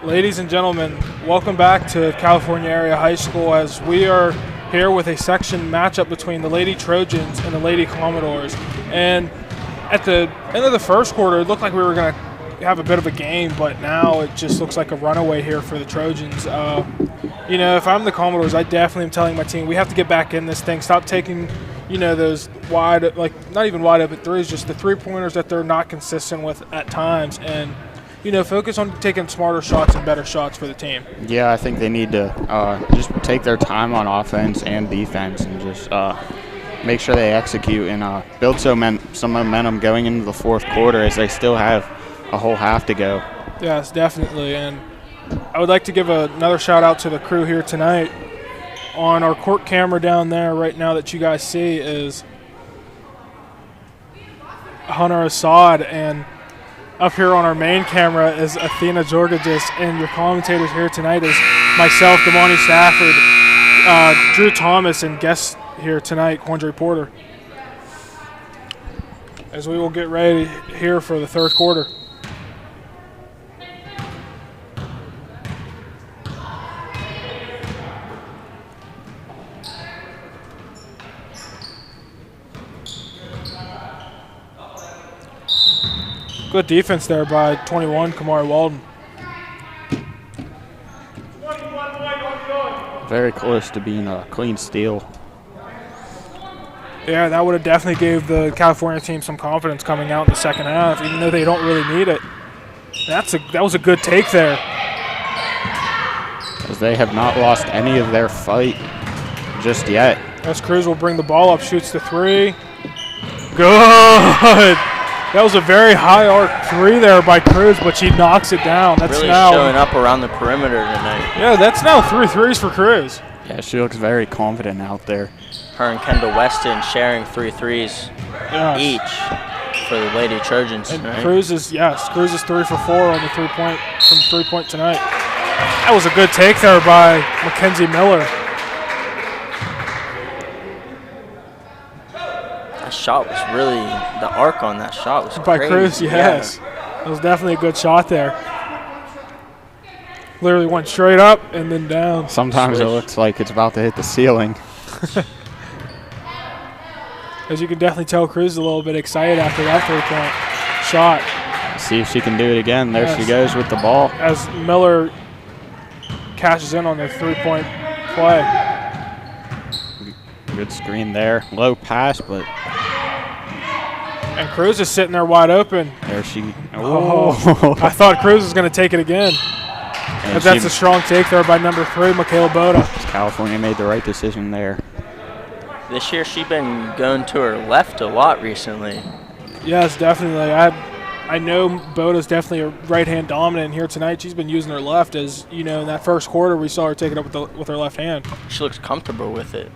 Speaker 3: Ladies and gentlemen, welcome back to California Area High School as we are here with a section matchup between the Lady Trojans and the Lady Commodores. And at the end of the first quarter, it looked like we were going to have a bit of a game, but now it just looks like a runaway here for the Trojans. You know, if I'm the Commodores, I definitely am telling my team, we have to get back in this thing. Stop taking, you know, those wide, like not even wide open threes, just the three-pointers that they're not consistent with at times. And you know, focus on taking smarter shots and better shots for the team.
Speaker 4: Yeah, I think they need to just take their time on offense and defense and just make sure they execute and build some momentum going into the fourth quarter as they still have a whole half to go.
Speaker 3: Yes, definitely. And I would like to give another shout out to the crew here tonight. On our court camera down there right now that you guys see is Hunter Assad, and up here on our main camera is Athena Georgidis, and your commentators here tonight is myself, Damani Stafford, Drew Thomas, and guests here tonight, Quandre Porter. As we will get ready here for the third quarter. Good defense there by 21, Kamari Walden.
Speaker 4: Very close to being a clean steal.
Speaker 3: Yeah, that would have definitely gave the California team some confidence coming out in the second half, even though they don't really need it. That was a good take there.
Speaker 4: As they have not lost any of their fight just yet.
Speaker 3: As Cruz will bring the ball up, shoots the three. Good. That was a very high arc three there by Cruz, but she knocks it down. That's
Speaker 5: really
Speaker 3: now
Speaker 5: showing up around the perimeter tonight.
Speaker 3: Yeah, that's now 3 threes for Cruz.
Speaker 4: Yeah, she looks very confident out there.
Speaker 5: Her and Kendall Weston sharing 3 threes each for the Lady Trojans
Speaker 3: and
Speaker 5: tonight.
Speaker 3: Cruz is 3 for 4 on the 3-point tonight. That was a good take there by Mackenzie Miller.
Speaker 5: Shot was really, the arc on that shot was
Speaker 3: by
Speaker 5: crazy.
Speaker 3: Cruz, yes. Yeah. It was definitely a good shot there. Literally went straight up and then down.
Speaker 4: Sometimes it looks like it's about to hit the ceiling.
Speaker 3: As you can definitely tell, Cruz is a little bit excited after that 3-point shot.
Speaker 4: See if she can do it again. There she goes with the ball.
Speaker 3: As Miller cashes in on the 3-point play.
Speaker 4: Good screen there. Low pass, but...
Speaker 3: And Cruz is sitting there wide open.
Speaker 4: There she...
Speaker 3: Oh. I thought Cruz was going to take it again. But that's a strong take there by number 3, Michaela Boda.
Speaker 4: California made the right decision there.
Speaker 5: This year she's been going to her left a lot recently.
Speaker 3: Yes, definitely. I know Boda's definitely a right-hand dominant here tonight. She's been using her left, as you know, in that first quarter we saw her take it up with her left hand.
Speaker 5: She looks comfortable with it.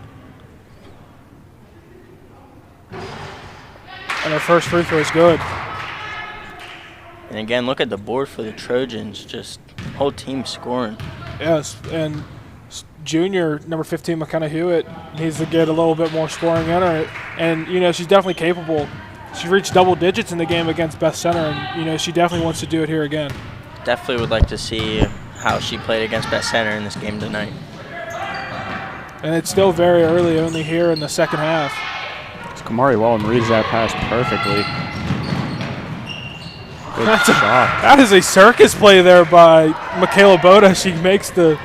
Speaker 3: And her first free throw is good.
Speaker 5: And again, look at the board for the Trojans. Just whole team scoring.
Speaker 3: Yes, and junior, number 15, McKenna Hewitt, needs to get a little bit more scoring in her. And, you know, she's definitely capable. She reached double digits in the game against Beth Center, and, you know, she definitely wants to do it here again.
Speaker 5: Definitely would like to see how she played against Beth Center in this game tonight.
Speaker 3: And it's still very early, only here in the second half.
Speaker 4: Kamari Walden reads that pass perfectly. Good shot.
Speaker 3: That is a circus play there by Michaela Boda. She makes the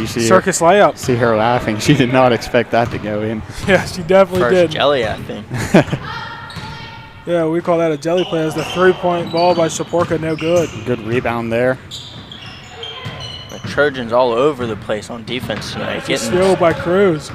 Speaker 3: circus layup.
Speaker 4: See her laughing. She did not expect that to go in.
Speaker 3: Yeah, she definitely
Speaker 5: First
Speaker 3: did.
Speaker 5: jelly, I think.
Speaker 3: Yeah, we call that a jelly play. As the 3-point ball by Saporka, no good.
Speaker 4: Good rebound there.
Speaker 5: The Trojans all over the place on defense tonight.
Speaker 3: It's a steal by Cruz.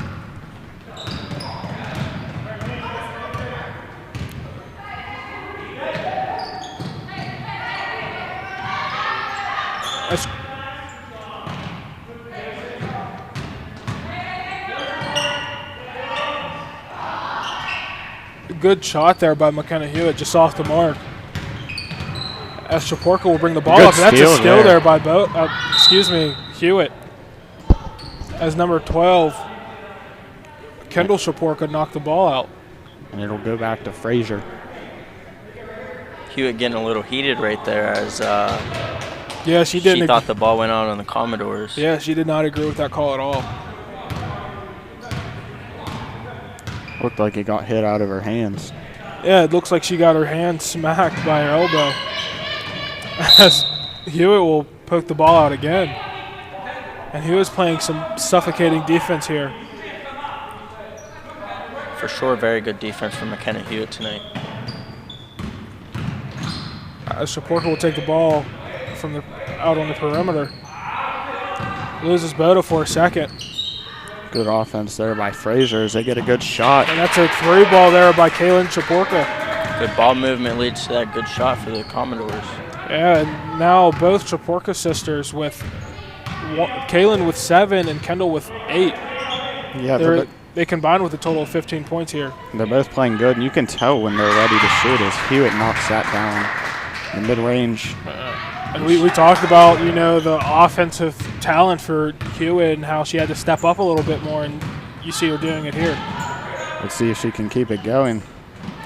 Speaker 3: Good shot there by McKenna Hewitt, just off the mark. As Shaporka will bring the ball up. That's a steal there by Hewitt. As number 12, Kendall Shaporka knocked the ball out.
Speaker 4: And it'll go back to Frazier.
Speaker 5: Hewitt getting a little heated right there as
Speaker 3: Yeah, she didn't.
Speaker 5: She thought the ball went out on the Commodores.
Speaker 3: Yeah, she did not agree with that call at all.
Speaker 4: Looked like it got hit out of her hands.
Speaker 3: Yeah, it looks like she got her hand smacked by her elbow. As Hewitt will poke the ball out again. And Hewitt's playing some suffocating defense here.
Speaker 5: For sure, very good defense from McKenna Hewitt tonight.
Speaker 3: Shaporka will take the ball from out on the perimeter. Loses Boda for a second.
Speaker 4: Good offense there by Frazier as they get a good shot.
Speaker 3: And that's a 3 ball there by Kaylin Shaporka.
Speaker 5: Good ball movement leads to that good shot for the Commodores.
Speaker 3: Yeah, and now both Shaporka sisters with Kaylin with 7 and Kendall with 8.
Speaker 4: Yeah,
Speaker 3: they combined with a total of 15 points here.
Speaker 4: they're both playing good, and you can tell when they're ready to shoot as Hewitt knocks that down in mid-range.
Speaker 3: And we talked about, the offensive talent for Hewitt and how she had to step up a little bit more, and you see her doing it here.
Speaker 4: Let's see if she can keep it going.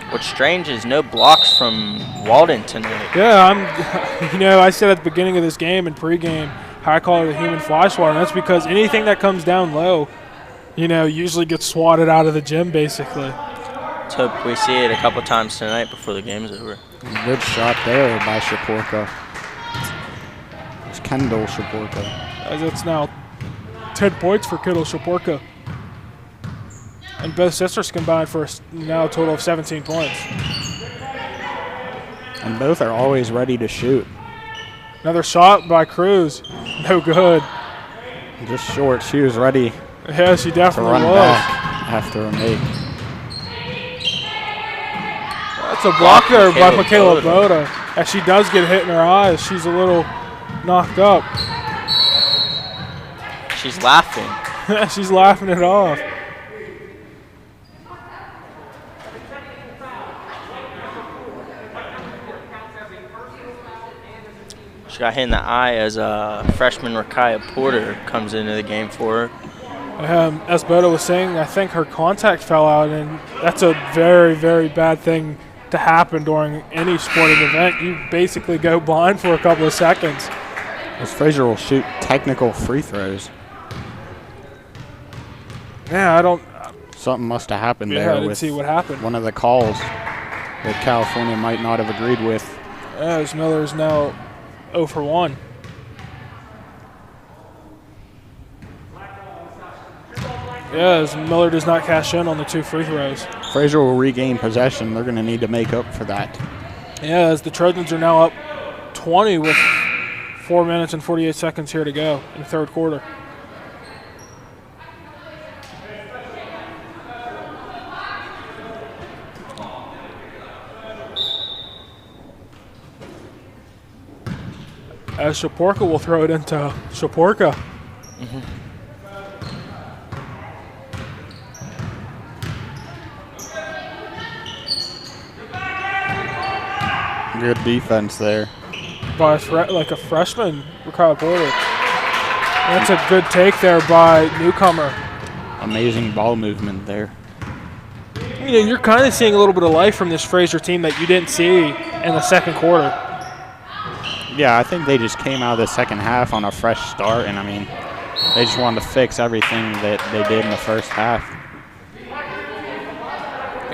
Speaker 5: What's strange is no blocks from Walden tonight.
Speaker 3: Yeah, I said at the beginning of this game and pregame how I call her the human fly swatter, and that's because anything that comes down low, usually gets swatted out of the gym, basically.
Speaker 5: Let's hope we see it a couple times tonight before the game's over.
Speaker 4: Good shot there by Shaporka. It's Kendall Shaporka.
Speaker 3: As it's now 10 points for Kendall Shaporka. And both sisters combined for now a total of 17 points.
Speaker 4: And both are always ready to shoot.
Speaker 3: Another shot by Cruz. No good.
Speaker 4: Just short. She was ready
Speaker 3: Yeah, she
Speaker 4: to
Speaker 3: definitely
Speaker 4: run
Speaker 3: was.
Speaker 4: back after a make.
Speaker 3: That's a block there by Michaela Boda. As she does get hit in her eyes, she's a little knocked up.
Speaker 5: She's laughing.
Speaker 3: She's laughing it off.
Speaker 5: She got hit in the eye as freshman Rakaya Porter comes into the game for her.
Speaker 3: As Boda was saying, I think her contact fell out, and that's a very, very bad thing to happen during any sporting event. You basically go blind for a couple of seconds.
Speaker 4: As Frazier will shoot technical free throws.
Speaker 3: Yeah,
Speaker 4: Something must have happened
Speaker 3: I
Speaker 4: there
Speaker 3: didn't
Speaker 4: with
Speaker 3: see what happened.
Speaker 4: one of the calls that California might not have agreed with.
Speaker 3: As Miller is now 0 for 1. Yeah, as Miller does not cash in on the 2 free throws.
Speaker 4: Frazier will regain possession. They're going to need to make up for that.
Speaker 3: Yeah, as the Trojans are now up 20 with 4 minutes and 48 seconds here to go in the third quarter. As Shaporka will throw it into Shaporka.
Speaker 4: Good defense there.
Speaker 3: By a freshman, Rakaya Porter. That's a good take there by newcomer.
Speaker 4: Amazing ball movement there.
Speaker 3: You're kind of seeing a little bit of life from this Frazier team that you didn't see in the second quarter.
Speaker 4: Yeah, I think they just came out of the second half on a fresh start, and they just wanted to fix everything that they did in the first half.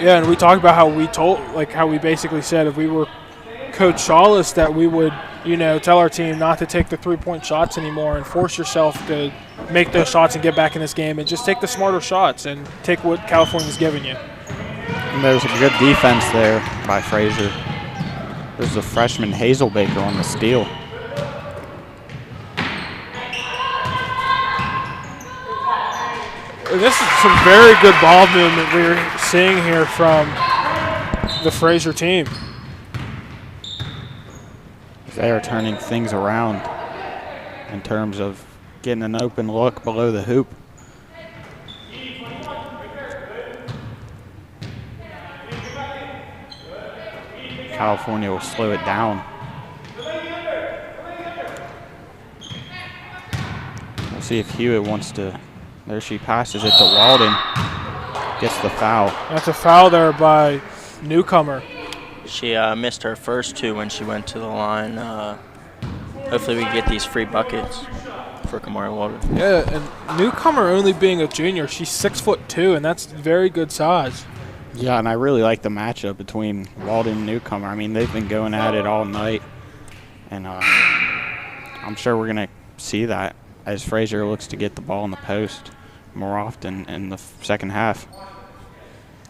Speaker 3: Yeah, and we talked about how we basically said if we were Coach Shawless that we would, tell our team not to take the 3-point shots anymore and force yourself to make those shots and get back in this game and just take the smarter shots and take what California's giving you.
Speaker 4: And there's a good defense there by Frazier. There's a freshman Hazelbaker on the steal.
Speaker 3: This is some very good ball movement we're seeing here from the Frazier team.
Speaker 4: They are turning things around in terms of getting an open look below the hoop. California will slow it down. We'll see if Hewitt wants to. There she passes it to Walden. Gets the foul.
Speaker 3: That's a foul there by newcomer.
Speaker 5: She missed her first 2 when she went to the line hopefully we get these free buckets for Kamari Walden.
Speaker 3: Yeah, and Newcomer only being a junior, she's 6'2", and that's very good size.
Speaker 4: Yeah, and I really like the matchup between Walden and Newcomer. I mean, they've been going at it all night, and I'm sure we're going to see that as Frazier looks to get the ball in the post more often in the second half.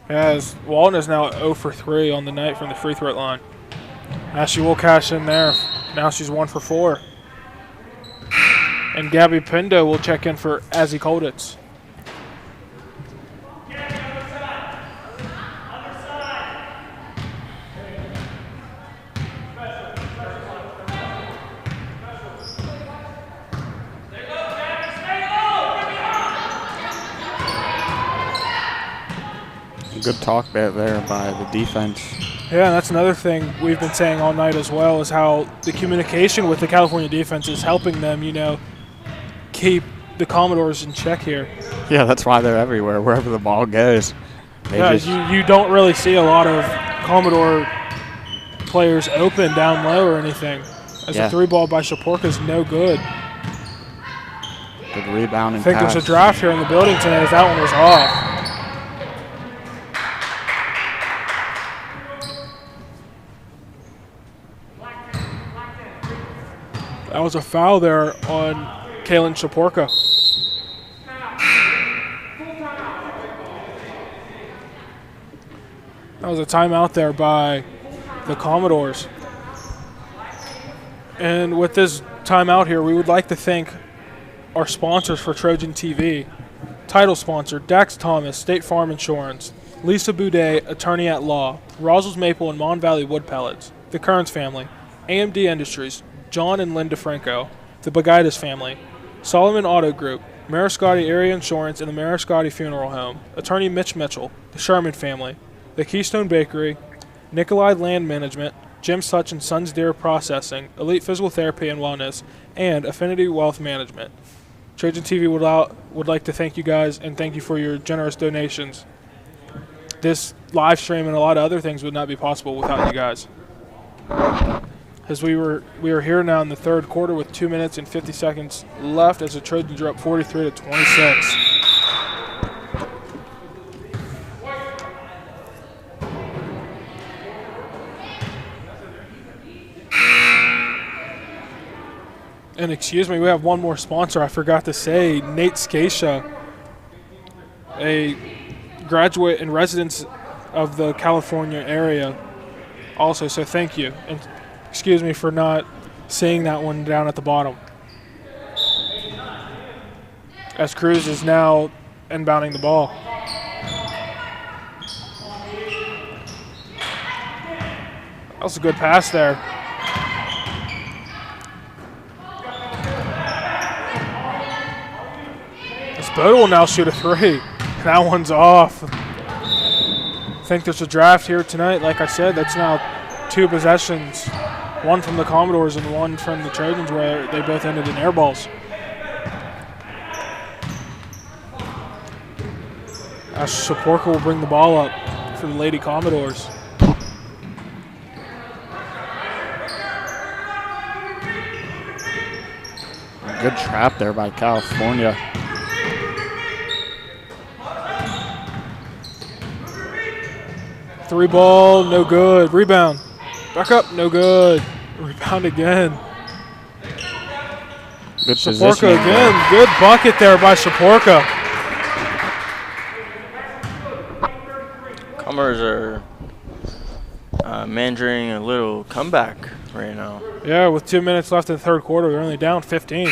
Speaker 3: As Walden is now 0 for 3 on the night from the free throw line. Now she will cash in there. Now she's 1 for 4. And Gabby Pindo will check in for Azzy Kolditz.
Speaker 4: Good talk back there by the defense.
Speaker 3: Yeah, that's another thing we've been saying all night as well, is how the communication with the California defense is helping them, keep the Commodores in check here.
Speaker 4: Yeah, that's why they're everywhere, wherever the ball goes.
Speaker 3: You don't really see a lot of Commodore players open down low or anything. As a 3-ball by Shaporka is no good.
Speaker 4: Good rebound and
Speaker 3: I think
Speaker 4: pass.
Speaker 3: there's a draft here in the building tonight as that one was off. That was a foul there on Kaylin Shaporka. That was a timeout there by the Commodores. And with this timeout here, we would like to thank our sponsors for Trojan TV. Title sponsor, Dax Thomas, State Farm Insurance, Lisa Boudet, Attorney at Law, Roswell's Maple and Mon Valley Wood Pellets, the Kearns family, AMD Industries, John and Linda Franco, the Bagaitis family, Solomon Auto Group, Mariscotti Area Insurance and the Mariscotti Funeral Home, Attorney Mitch Mitchell, the Sherman family, the Keystone Bakery, Nikolai Land Management, Jim Such and Sons Dairy Processing, Elite Physical Therapy and Wellness, and Affinity Wealth Management. Trojan TV would like to thank you guys and thank you for your generous donations. This live stream and a lot of other things would not be possible without you guys. As we are here now in the third quarter with 2 minutes and 50 seconds left as the Trojans are up 43-26. And excuse me, we have one more sponsor I forgot to say. Nate Scatia, a graduate and resident of the California area also, so thank you. And excuse me for not seeing that one down at the bottom. As Cruz is now inbounding the ball. That was a good pass there. Boda will now shoot a 3. That one's off. I think there's a draft here tonight. Like I said, that's now 2 possessions. One from the Commodores and one from the Trojans where they both ended in air balls. As Shaporka will bring the ball up for the Lady Commodores.
Speaker 4: Good trap there by California.
Speaker 3: Three ball, no good. Rebound. Back up, no good. Rebound again.
Speaker 4: Good
Speaker 3: Shaporka again. Good bucket there by Shaporka.
Speaker 5: Comers are meandering a little comeback right now.
Speaker 3: Yeah, with 2 minutes left in the third quarter, they're only down 15.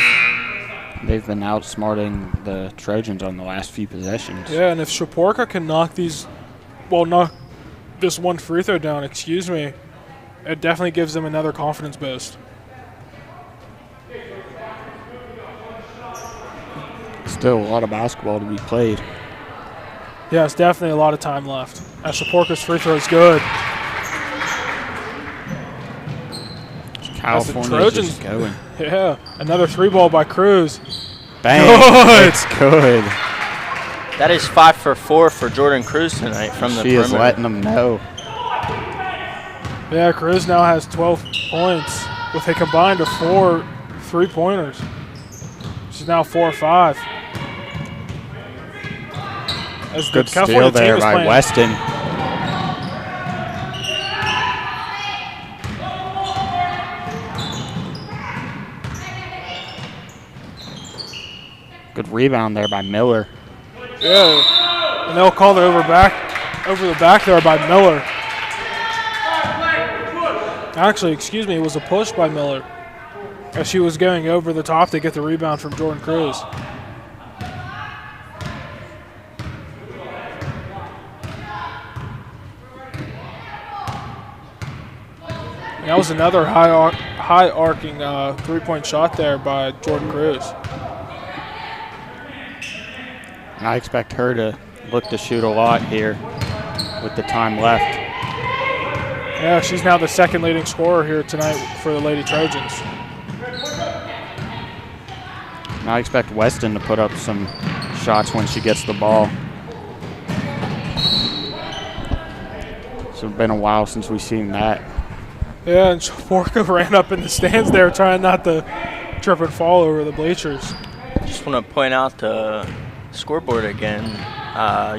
Speaker 4: They've been outsmarting the Trojans on the last few possessions.
Speaker 3: Yeah, and if Shaporka can knock this one free throw down, it definitely gives them another confidence boost.
Speaker 4: Still a lot of basketball to be played.
Speaker 3: Yeah, it's definitely a lot of time left. As Shaporka's free throw is good.
Speaker 4: California's just going.
Speaker 3: Yeah, another 3-ball by Cruz.
Speaker 4: Bang,
Speaker 3: good.
Speaker 4: It's good.
Speaker 5: That is 5 for 4 for Jordan Cruz tonight from the perimeter.
Speaker 4: She is letting them know.
Speaker 3: Yeah, Cruz now has 12 points with a combined of 4 3-pointers. She's now 4 or 5. As
Speaker 4: Good
Speaker 3: the California
Speaker 4: steal there
Speaker 3: team is
Speaker 4: by
Speaker 3: playing.
Speaker 4: Weston. Good rebound there by Miller.
Speaker 3: Yeah, and they'll call it over the back there by Miller. Actually, excuse me, it was a push by Miller as she was going over the top to get the rebound from Jordan Cruz. And that was another high arcing 3-point shot there by Jordan Cruz.
Speaker 4: And I expect her to look to shoot a lot here with the time left.
Speaker 3: Yeah, she's now the second leading scorer here tonight for the Lady Trojans.
Speaker 4: And I expect Weston to put up some shots when she gets the ball. It's been a while since we've seen that.
Speaker 3: Yeah, and Shaporka ran up in the stands there trying not to trip and fall over the bleachers.
Speaker 5: Just want to point out the scoreboard again.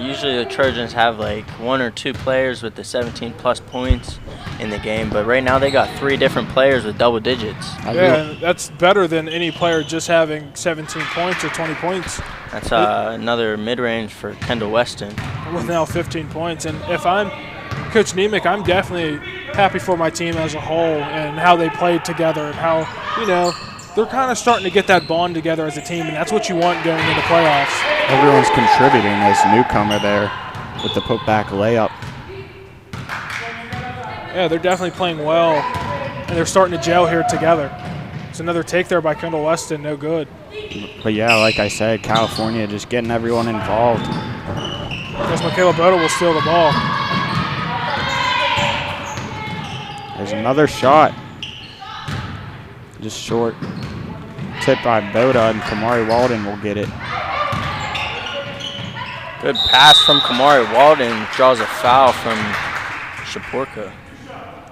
Speaker 5: Usually the Trojans have like 1 or 2 players with the 17-plus points in the game, but right now they got 3 different players with double digits.
Speaker 3: Yeah, that's better than any player just having 17 points or 20 points.
Speaker 5: That's another mid-range for Kendall Weston.
Speaker 3: With now 15 points. And if I'm Coach Nemec, I'm definitely happy for my team as a whole and how they played together and how, they're kind of starting to get that bond together as a team, and that's what you want going into playoffs.
Speaker 4: Everyone's contributing as newcomer there with the putback layup.
Speaker 3: Yeah, they're definitely playing well, and they're starting to gel here together. It's another take there by Kendall Weston, no good.
Speaker 4: But yeah, like I said, California just getting everyone involved.
Speaker 3: Because Michaela Boda will steal the ball.
Speaker 4: There's another shot. Just short. Tip by Boda, and Kamari Walden will get it.
Speaker 5: Good pass from Kamari Walden, draws a foul from Shaporka.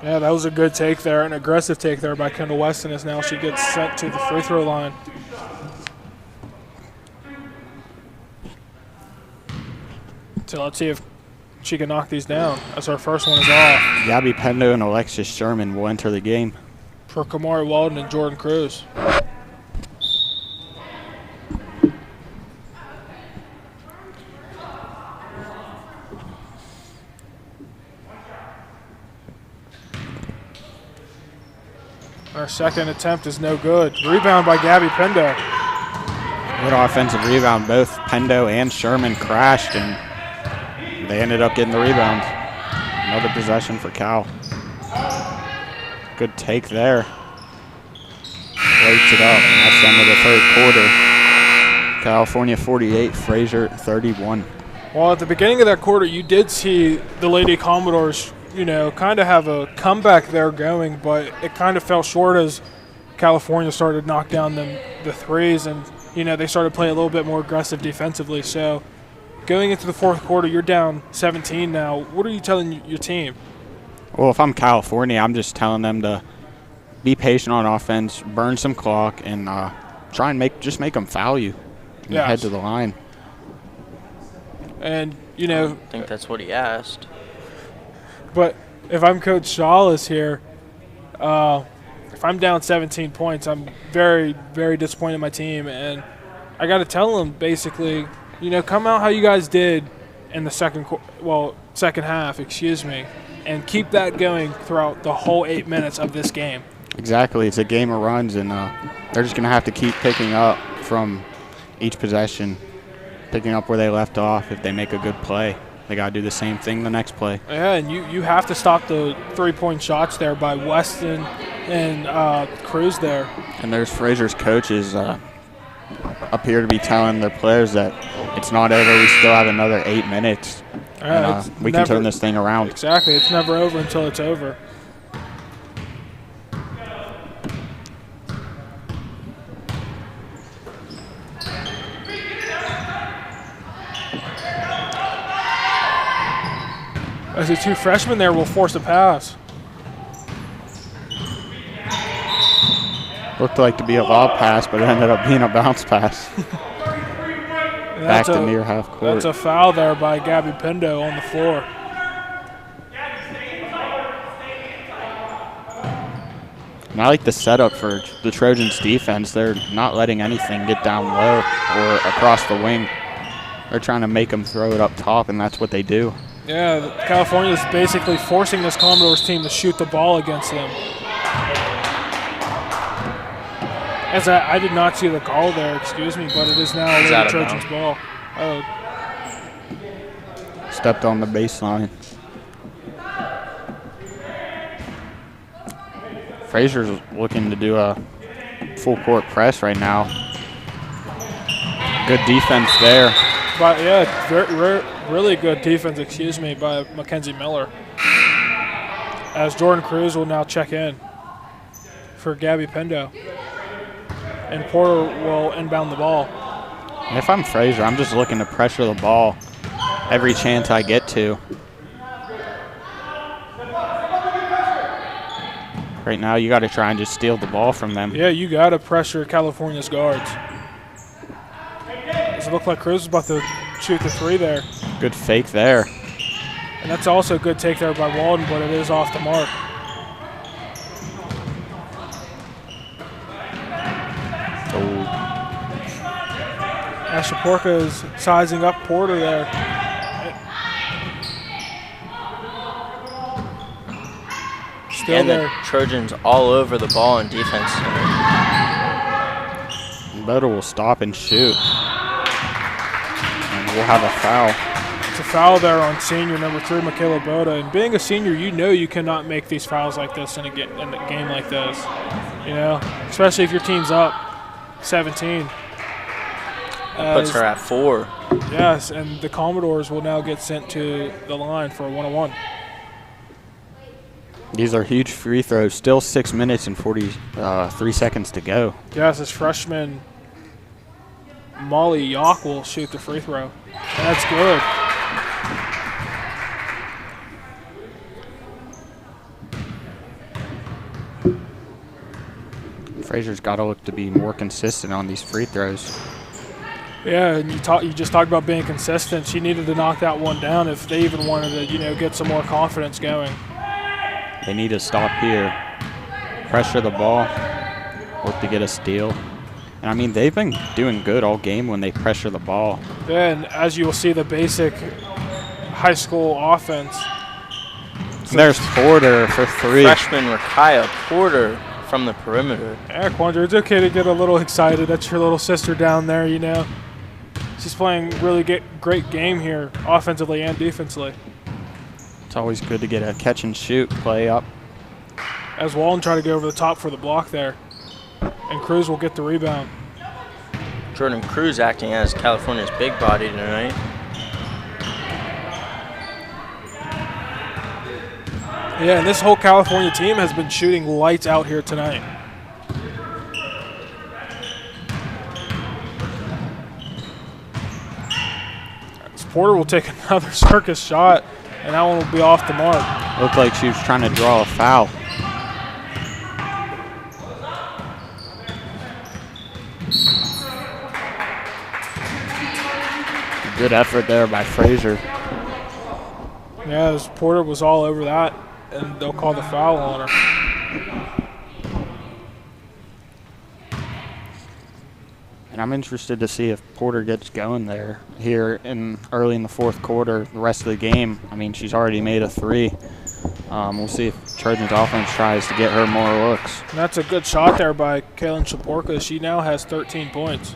Speaker 3: Yeah, that was a good take there, an aggressive take there by Kendall Weston as now she gets sent to the free throw line. So let's see if she can knock these down as our first one is off.
Speaker 4: Gabby Pendo and Alexis Sherman will enter the game.
Speaker 3: For Kamari Walden and Jordan Cruz. Our second attempt is no good. Rebound by Gabby Pendo.
Speaker 4: Good offensive rebound. Both Pendo and Sherman crashed, and they ended up getting the rebound. Another possession for Cal. Good take there. Floats it up. That's the end of the third quarter. California 48, Frazier 31.
Speaker 3: Well, at the beginning of that quarter, you did see the Lady Commodores, kind of have a comeback there going, but it kind of fell short as California started to knock down the threes, and, they started playing a little bit more aggressive defensively. So going into the fourth quarter, you're down 17 now. What are you telling your team?
Speaker 4: Well, if I'm California, I'm just telling them to be patient on offense, burn some clock, and try and make them foul you and head to the line.
Speaker 3: And,
Speaker 5: I think that's what he asked.
Speaker 3: But if I'm Coach Shawless here, if I'm down 17 points, I'm very, very disappointed in my team. And I got to tell them, basically, come out how you guys did in the second half, and keep that going throughout the whole 8 minutes of this game.
Speaker 4: Exactly. It's a game of runs, and they're just going to have to keep picking up from each possession, picking up where they left off. If they make a good play, they got to do the same thing the next play.
Speaker 3: Yeah, and you have to stop the three-point shots there by Weston and Cruz there.
Speaker 4: And there's Frazier's coaches up here to be telling their players that it's not over. We still have another 8 minutes. And we can turn this thing around.
Speaker 3: Exactly. It's never over until it's over. As the two freshmen there will force a pass.
Speaker 4: Looked like to be a lob pass, but it ended up being a bounce pass. Back to near half court.
Speaker 3: That's a foul there by Gabby Pendo on the floor.
Speaker 4: And I like the setup for the Trojans defense. They're not letting anything get down low or across the wing. They're trying to make them throw it up top, and that's what they do.
Speaker 3: Yeah, California is basically forcing this Commodores team to shoot the ball against them. As I did not see the call there, excuse me, but it is now the Trojans' ball. Oh.
Speaker 4: Stepped on the baseline. Frazier's looking to do a full court press right now. Good defense there.
Speaker 3: But yeah, really good defense, excuse me, by Mackenzie Miller. As Jordan Cruz will now check in for Gabby Pendo. And Porter will inbound the ball.
Speaker 4: If I'm Frazier, I'm just looking to pressure the ball every chance I get to. Right now, you got to try and just steal the ball from them.
Speaker 3: Yeah, you got to pressure California's guards. Does it look like Cruz is about to shoot the three there?
Speaker 4: Good fake there.
Speaker 3: And that's also a good take there by Walden, but it is off the mark. Shaporka is sizing up Porter there. Still
Speaker 5: and
Speaker 3: there.
Speaker 5: The Trojans all over the ball in defense.
Speaker 4: Boda will stop and shoot. And we'll have a foul.
Speaker 3: It's a foul there on senior number 3, Michaela Boda. And being a senior, you know you cannot make these fouls like this in a game like this. You know, especially if your team's up 17.
Speaker 5: Puts her at 4.
Speaker 3: Yes, and the Commodores will now get sent to the line for a 1-on-1.
Speaker 4: These are huge free throws. Still 6 minutes and 43 seconds to go.
Speaker 3: Yes, this freshman Molly Yock will shoot the free throw. That's good.
Speaker 4: Frazier's got to look to be more consistent on these free throws.
Speaker 3: Yeah, and you just talked about being consistent. She needed to knock that one down if they even wanted to, get some more confidence going.
Speaker 4: They need to stop here, pressure the ball, work to get a steal. And I mean, they've been doing good all game when they pressure the ball.
Speaker 3: Yeah, and as you will see, the basic high school offense.
Speaker 4: So there's Porter for 3.
Speaker 5: Freshman Rakaya Porter from the perimeter.
Speaker 3: Yeah, Quandra, it's okay to get a little excited. That's your little sister down there, She's playing really great game here, offensively and defensively.
Speaker 4: It's always good to get a catch and shoot play up.
Speaker 3: As Walden tried to go over the top for the block there. And Cruz will get the rebound.
Speaker 5: Jordan Cruz acting as California's big body tonight.
Speaker 3: Yeah, and this whole California team has been shooting lights out here tonight. Porter will take another circus shot, and that one will be off the mark.
Speaker 4: Looked like she was trying to draw a foul. Good effort there by Frazier.
Speaker 3: Yeah, Porter was all over that, and they'll call the foul on her.
Speaker 4: And I'm interested to see if Porter gets going there here early in the fourth quarter, the rest of the game. I mean, she's already made a 3. We'll see if Trojans offense tries to get her more looks.
Speaker 3: And that's a good shot there by Kaylin Shaporka. She now has 13 points.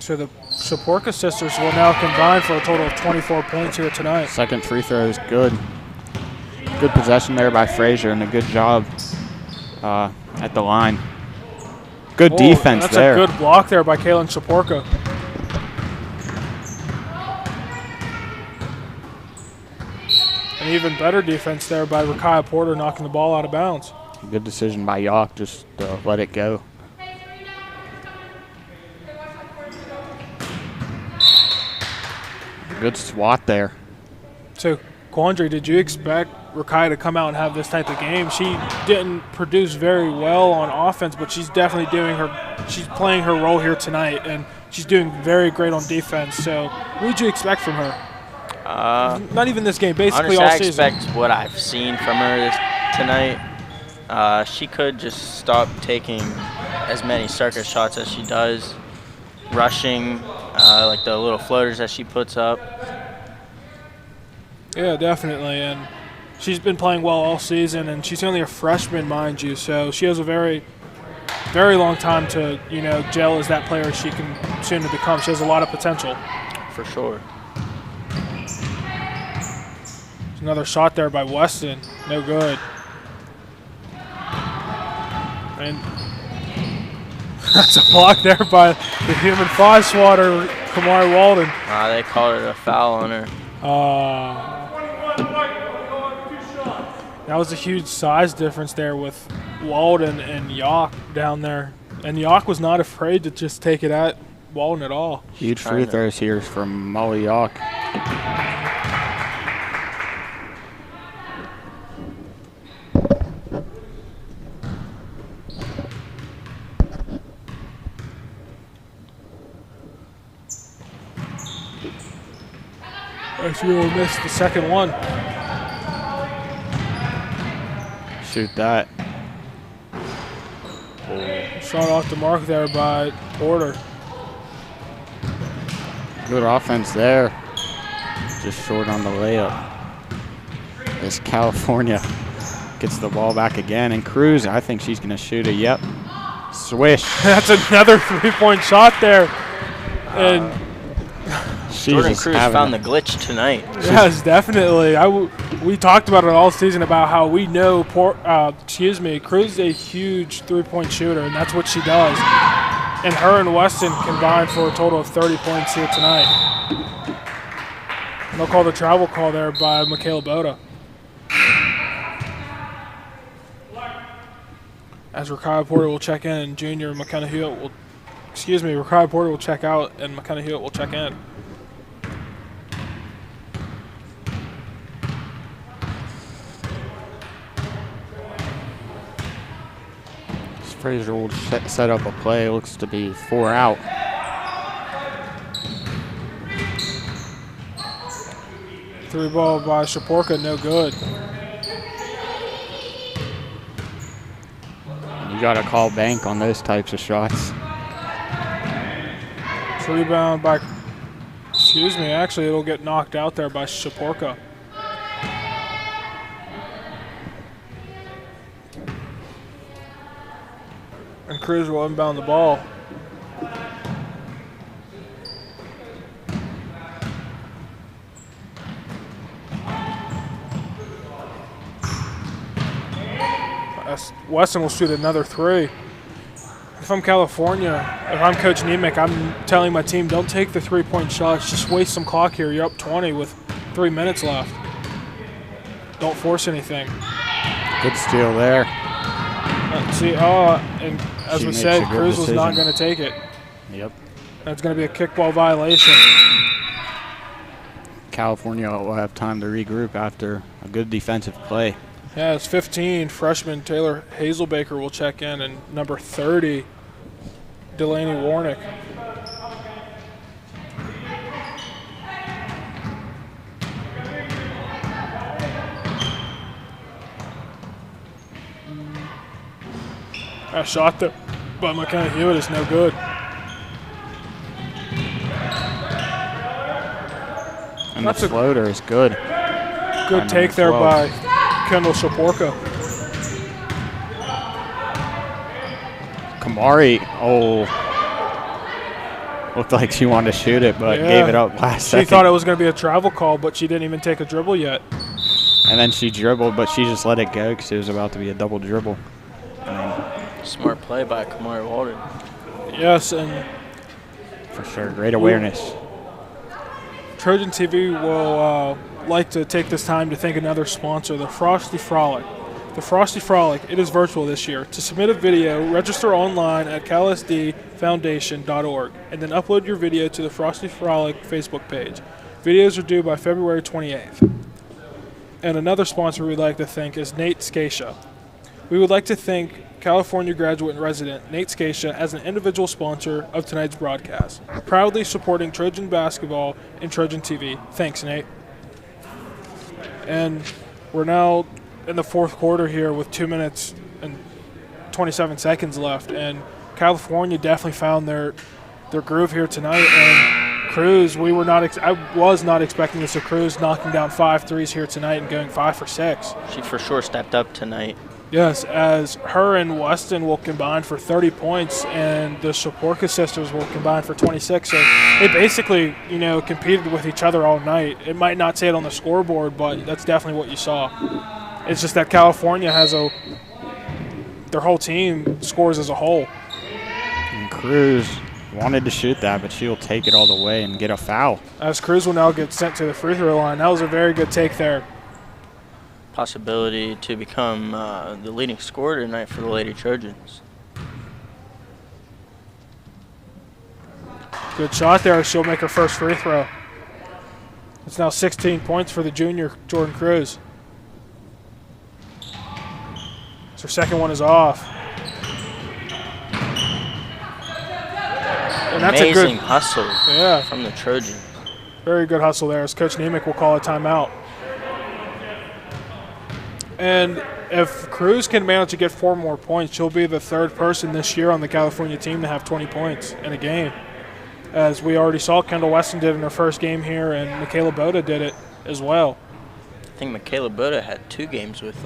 Speaker 3: So the Shaporka sisters will now combine for a total of 24 points here tonight.
Speaker 4: Second free throw is good. Good possession there by Frazier and a good job at the line. Good defense there.
Speaker 3: That's a good block there by Kaylin Shaporka. An even better defense there by Rakaya Porter knocking the ball out of bounds.
Speaker 4: Good decision by Yock, just to let it go. Good swat there.
Speaker 3: So Quandary, did you expect Rakai to come out and have this type of game? She didn't produce very well on offense, but she's definitely she's playing her role here tonight, and she's doing very great on defense. So what did you expect from her? Not even this game, basically
Speaker 5: honestly,
Speaker 3: all season.
Speaker 5: I expect what I've seen from her tonight. She could just stop taking as many circus shots as she does, rushing, like the little floaters that she puts up.
Speaker 3: Yeah, definitely, and she's been playing well all season, and she's only a freshman, mind you, so she has a very, very long time to, gel as that player she can soon to become. She has a lot of potential.
Speaker 5: For sure.
Speaker 3: Another shot there by Weston, no good. And that's a block there by the human fly swatter, Kamari Walden.
Speaker 5: They called it a foul on her.
Speaker 3: That was a huge size difference there with Walden and Yock down there. And Yock was not afraid to just take it at Walden at all.
Speaker 4: Huge free throws here from Molly Yock.
Speaker 3: She really missed the second one.
Speaker 4: Shoot that.
Speaker 3: Shot off the mark there by Porter.
Speaker 4: Good offense there. Just short on the layup. As California gets the ball back again. And Cruz, I think she's going to shoot it. Yep. Swish.
Speaker 3: That's another three-point shot there. And
Speaker 5: Jordan Cruz found the glitch tonight.
Speaker 3: Yes, definitely. We talked about it all season about how we know Cruz is a huge three-point shooter, and that's what she does. And her and Weston combined for a total of 30 points here tonight. And they'll call the travel call there by Michaela Boda. As Rakai Porter will check in, and junior McKenna Hewitt will, Rakai Porter will check out, and McKenna Hewitt will check in.
Speaker 4: Frazier will set up a play. Looks to be 4 out.
Speaker 3: Three ball by Shaporka, no good.
Speaker 4: You got to call bank on those types of shots.
Speaker 3: Rebound by, actually it'll get knocked out there by Shaporka. And Cruz will inbound the ball. Weston will shoot another three. If I'm California, if I'm Coach Nemec, I'm telling my team, don't take the three-point shots. Just waste some clock here. You're up 20 with 3 minutes left. Don't force anything.
Speaker 4: Good steal there.
Speaker 3: And as we said, Cruz was not going to take it.
Speaker 4: Yep.
Speaker 3: That's going to be a kickball violation.
Speaker 4: California will have time to regroup after a good defensive play.
Speaker 3: Yeah, it's 15. Freshman Taylor Hazelbaker will check in, and number 30, Delaney Warnick. That shot there by McKenna Hewitt is no good.
Speaker 4: And the floater is good.
Speaker 3: Good take there by Kendall Shaporka.
Speaker 4: Kamari, looked like she wanted to shoot it, but gave it up last second.
Speaker 3: She thought it was going to be a travel call, but she didn't even take a dribble yet.
Speaker 4: And then she dribbled, but she just let it go because it was about to be a double dribble.
Speaker 5: Smart play by Kamari Walden.
Speaker 3: Yes, and
Speaker 4: for sure, great awareness.
Speaker 3: Trojan TV will like to take this time to thank another sponsor, the Frosty Frolic. The Frosty Frolic, it is virtual this year. To submit a video, register online at calsdfoundation.org and then upload your video to the Frosty Frolic Facebook page. Videos are due by February 28th. And another sponsor we'd like to thank is Nate Scatia. We would like to thank California graduate and resident Nate Scatia as an individual sponsor of tonight's broadcast, proudly supporting Trojan basketball and Trojan TV. Thanks, Nate. And we're now in the fourth quarter here with 2 minutes and 27 seconds left, and California definitely found their groove here tonight. And Cruz, I was not expecting this of Cruz knocking down 5 threes here tonight and going 5 for 6.
Speaker 5: She for sure stepped up tonight.
Speaker 3: Yes, as her and Weston will combine for 30 points, and the Soporka sisters will combine for 26. So they basically, competed with each other all night. It might not say it on the scoreboard, but that's definitely what you saw. It's just that California has their whole team scores as a whole.
Speaker 4: And Cruz wanted to shoot that, but she'll take it all the way and get a foul.
Speaker 3: As Cruz will now get sent to the free throw line. That was a very good take there.
Speaker 5: Possibility to become the leading scorer tonight for the Lady Trojans.
Speaker 3: Good shot there. She'll make her first free throw. It's now 16 points for the junior, Jordan Cruz. Her second one is off. And that's
Speaker 5: Amazing
Speaker 3: a good
Speaker 5: hustle from the Trojans.
Speaker 3: Very good hustle there, as Coach Nemec will call a timeout. And if Cruz can manage to get 4 more points, she'll be the 3rd person this year on the California team to have 20 points in a game. As we already saw Kendall Weston did in her first game here, and Michaela Boda did it as well.
Speaker 5: I think Michaela Boda had 2 games with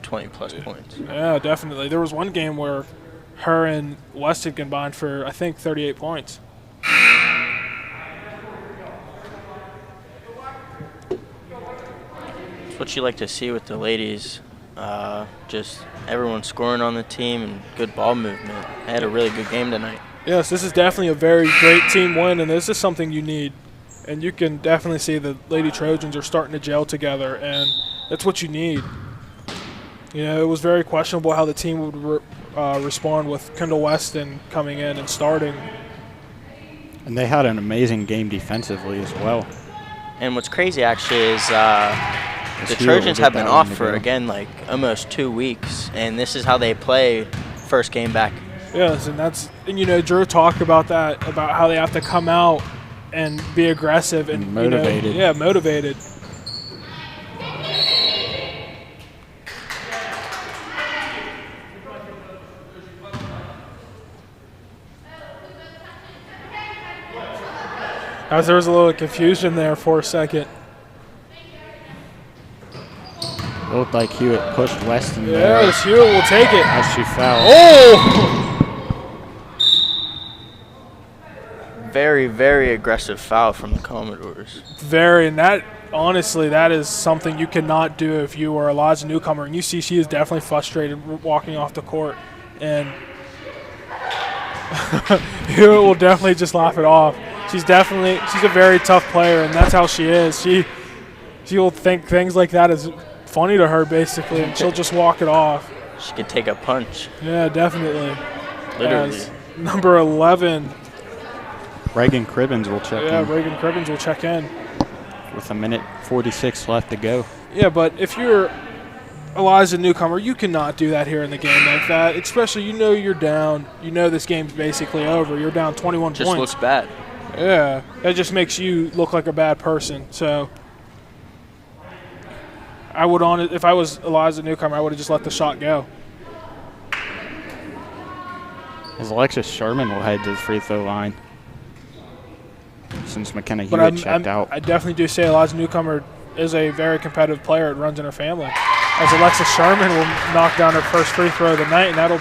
Speaker 5: 20-plus points.
Speaker 3: Yeah, definitely. There was one game where her and Weston combined for, I think, 38 points.
Speaker 5: What you like to see with the ladies, just everyone scoring on the team and good ball movement. They had a really good game tonight.
Speaker 3: Yes, this is definitely a very great team win, and this is something you need. And you can definitely see the Lady Trojans are starting to gel together, and that's what you need. It was very questionable how the team would respond with Kendall Weston coming in and starting.
Speaker 4: And they had an amazing game defensively as well.
Speaker 5: And what's crazy, actually, is the Trojans have been off for, again, almost 2 weeks, and this is how they play first game back.
Speaker 3: Yes, and Drew talked about that, about how they have to come out and be aggressive and
Speaker 4: motivated.
Speaker 3: Motivated. As there was a little confusion there for a second.
Speaker 4: It looked like Hewitt pushed Weston there.
Speaker 3: Yes, Hewitt will take it.
Speaker 4: As she fell.
Speaker 3: Oh!
Speaker 5: Very, very aggressive foul from the Commodores.
Speaker 3: Very, and that, honestly, that is something you cannot do if you are Eliza Newcomer. And you see she is definitely frustrated walking off the court. And Hewitt will definitely just laugh it off. She's a very tough player, and that's how she is. She will think things like that is funny to her, basically, and she'll just walk it off.
Speaker 5: She could take a punch.
Speaker 3: Yeah, definitely.
Speaker 5: Literally.
Speaker 3: As number 11.
Speaker 4: Reagan Cribbins will check in.
Speaker 3: Yeah, Reagan Cribbins will check in.
Speaker 4: With 1:46 left to go.
Speaker 3: Yeah, but if you're Eliza Newcomer, you cannot do that here in the game like that, especially you're down. This game's basically over. You're down 21 points.
Speaker 5: Just looks bad.
Speaker 3: Yeah, that just makes you look like a bad person. So if I was Eliza Newcomer, I would have just let the shot go.
Speaker 4: As Alexis Sherman will head to the free throw line. Since McKenna Hewitt checked out.
Speaker 3: I definitely do say Eliza Newcomer is a very competitive player. It runs in her family. As Alexis Sherman will knock down her first free throw of the night, and that'll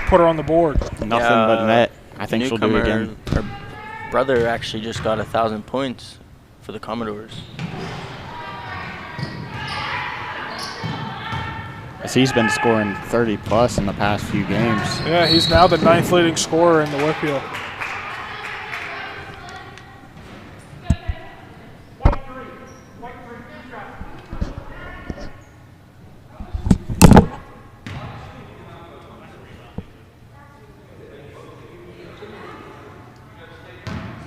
Speaker 3: put her on the board.
Speaker 4: Nothing but net. I think she'll do it again.
Speaker 5: Her brother actually just got 1,000 points for the Commodores.
Speaker 4: As he's been scoring 30-plus in the past few games.
Speaker 3: Yeah, he's now the 9th leading scorer in the Whitfield.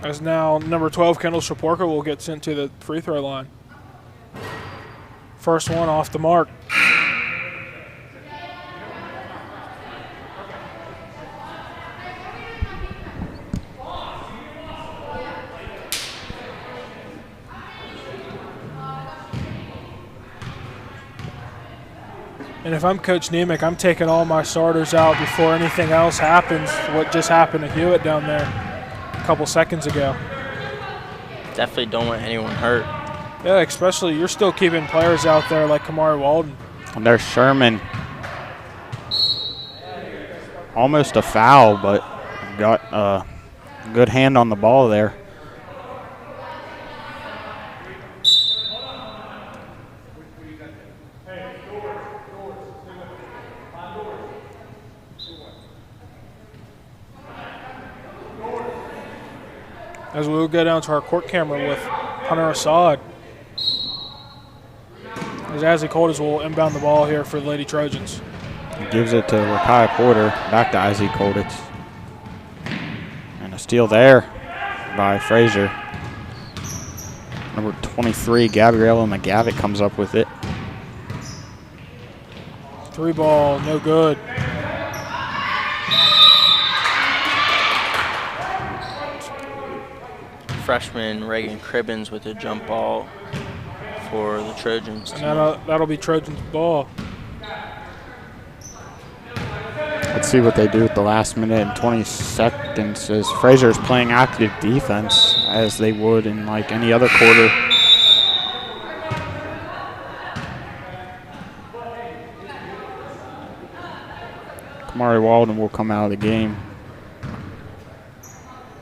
Speaker 3: As now number 12, Kendall Shaporka, will get sent to the free throw line. First one off the mark. And if I'm Coach Nemec, I'm taking all my starters out before anything else happens. What just happened to Hewitt down there a couple seconds ago.
Speaker 5: Definitely don't want anyone hurt.
Speaker 3: Yeah, especially you're still keeping players out there like Kamari Walden.
Speaker 4: And there's Sherman. Almost a foul, but got a good hand on the ball there.
Speaker 3: As we will go down to our court camera with Hunter Assad. As Azzy Colditz will inbound the ball here for the Lady Trojans.
Speaker 4: He gives it to Rakai Porter, back to Izzy Colditz. And a steal there by Frazier. Number 23, Gabriella McGavitt comes up with it.
Speaker 3: 3 ball, no good.
Speaker 5: Freshman Reagan Cribbins with a jump ball for the Trojans.
Speaker 3: And that'll be Trojans ball.
Speaker 4: Let's see what they do at the last minute and 20 seconds as Frazier's playing active defense as they would in like any other quarter. Kamari Walden will come out of the game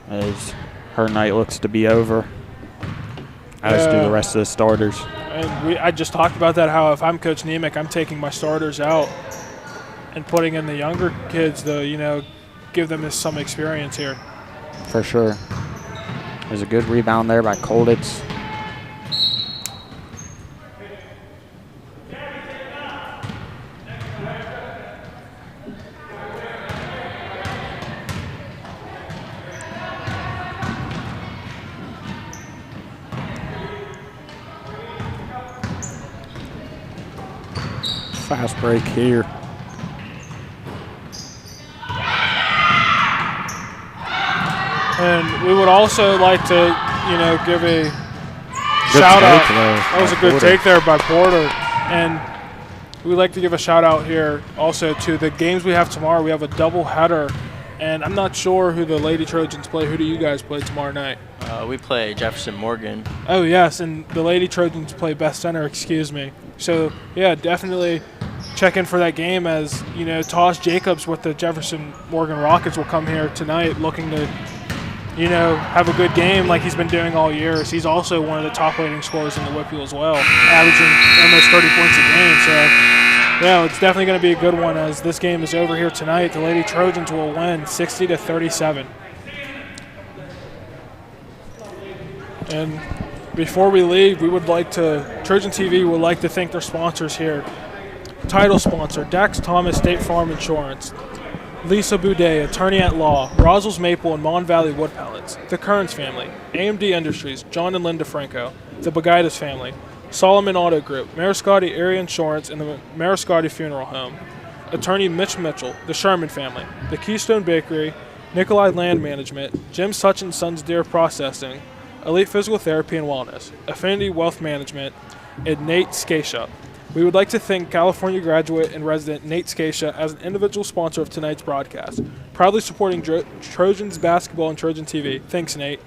Speaker 4: as her night looks to be over, as do the rest of the starters.
Speaker 3: And I just talked about that, how if I'm Coach Nemec, I'm taking my starters out and putting in the younger kids to, give them some experience here.
Speaker 4: For sure. There's a good rebound there by Colditz. Fast break here.
Speaker 3: And we would also like to, give a shout out. That was a good take there by Porter. And we'd like to give a shout out here also to the games we have tomorrow. We have a double header. And I'm not sure who the Lady Trojans play. Who do you guys play tomorrow night?
Speaker 5: We play Jefferson Morgan.
Speaker 3: Oh, yes, and the Lady Trojans play Best Center, excuse me. So, yeah, definitely check in for that game as, Tosh Jacobs with the Jefferson Morgan Rockets will come here tonight looking to, have a good game like he's been doing all year. So he's also one of the top rating scorers in the Whipple as well, averaging almost 30 points a game. So, yeah, it's definitely going to be a good one as this game is over here tonight. The Lady Trojans will win 60-37. And before we leave, Trojan TV would like to thank their sponsors here. Title sponsor, Dax Thomas State Farm Insurance. Lisa Boudet, attorney at law. Roswell's Maple and Mon Valley Wood Pellets. The Kearns family. AMD Industries, John and Linda Franco. The Bagaitis family. Solomon Auto Group. Mariscotti Area Insurance and the Mariscotti Funeral Home. Attorney Mitch Mitchell, the Sherman family. The Keystone Bakery. Nikolai Land Management. Jim Such and Sons Deer Processing. Elite Physical Therapy and Wellness, Affinity Wealth Management, and Nate Scatia. We would like to thank California graduate and resident Nate Scatia as an individual sponsor of tonight's broadcast, proudly supporting Trojans basketball and Trojan TV. Thanks, Nate.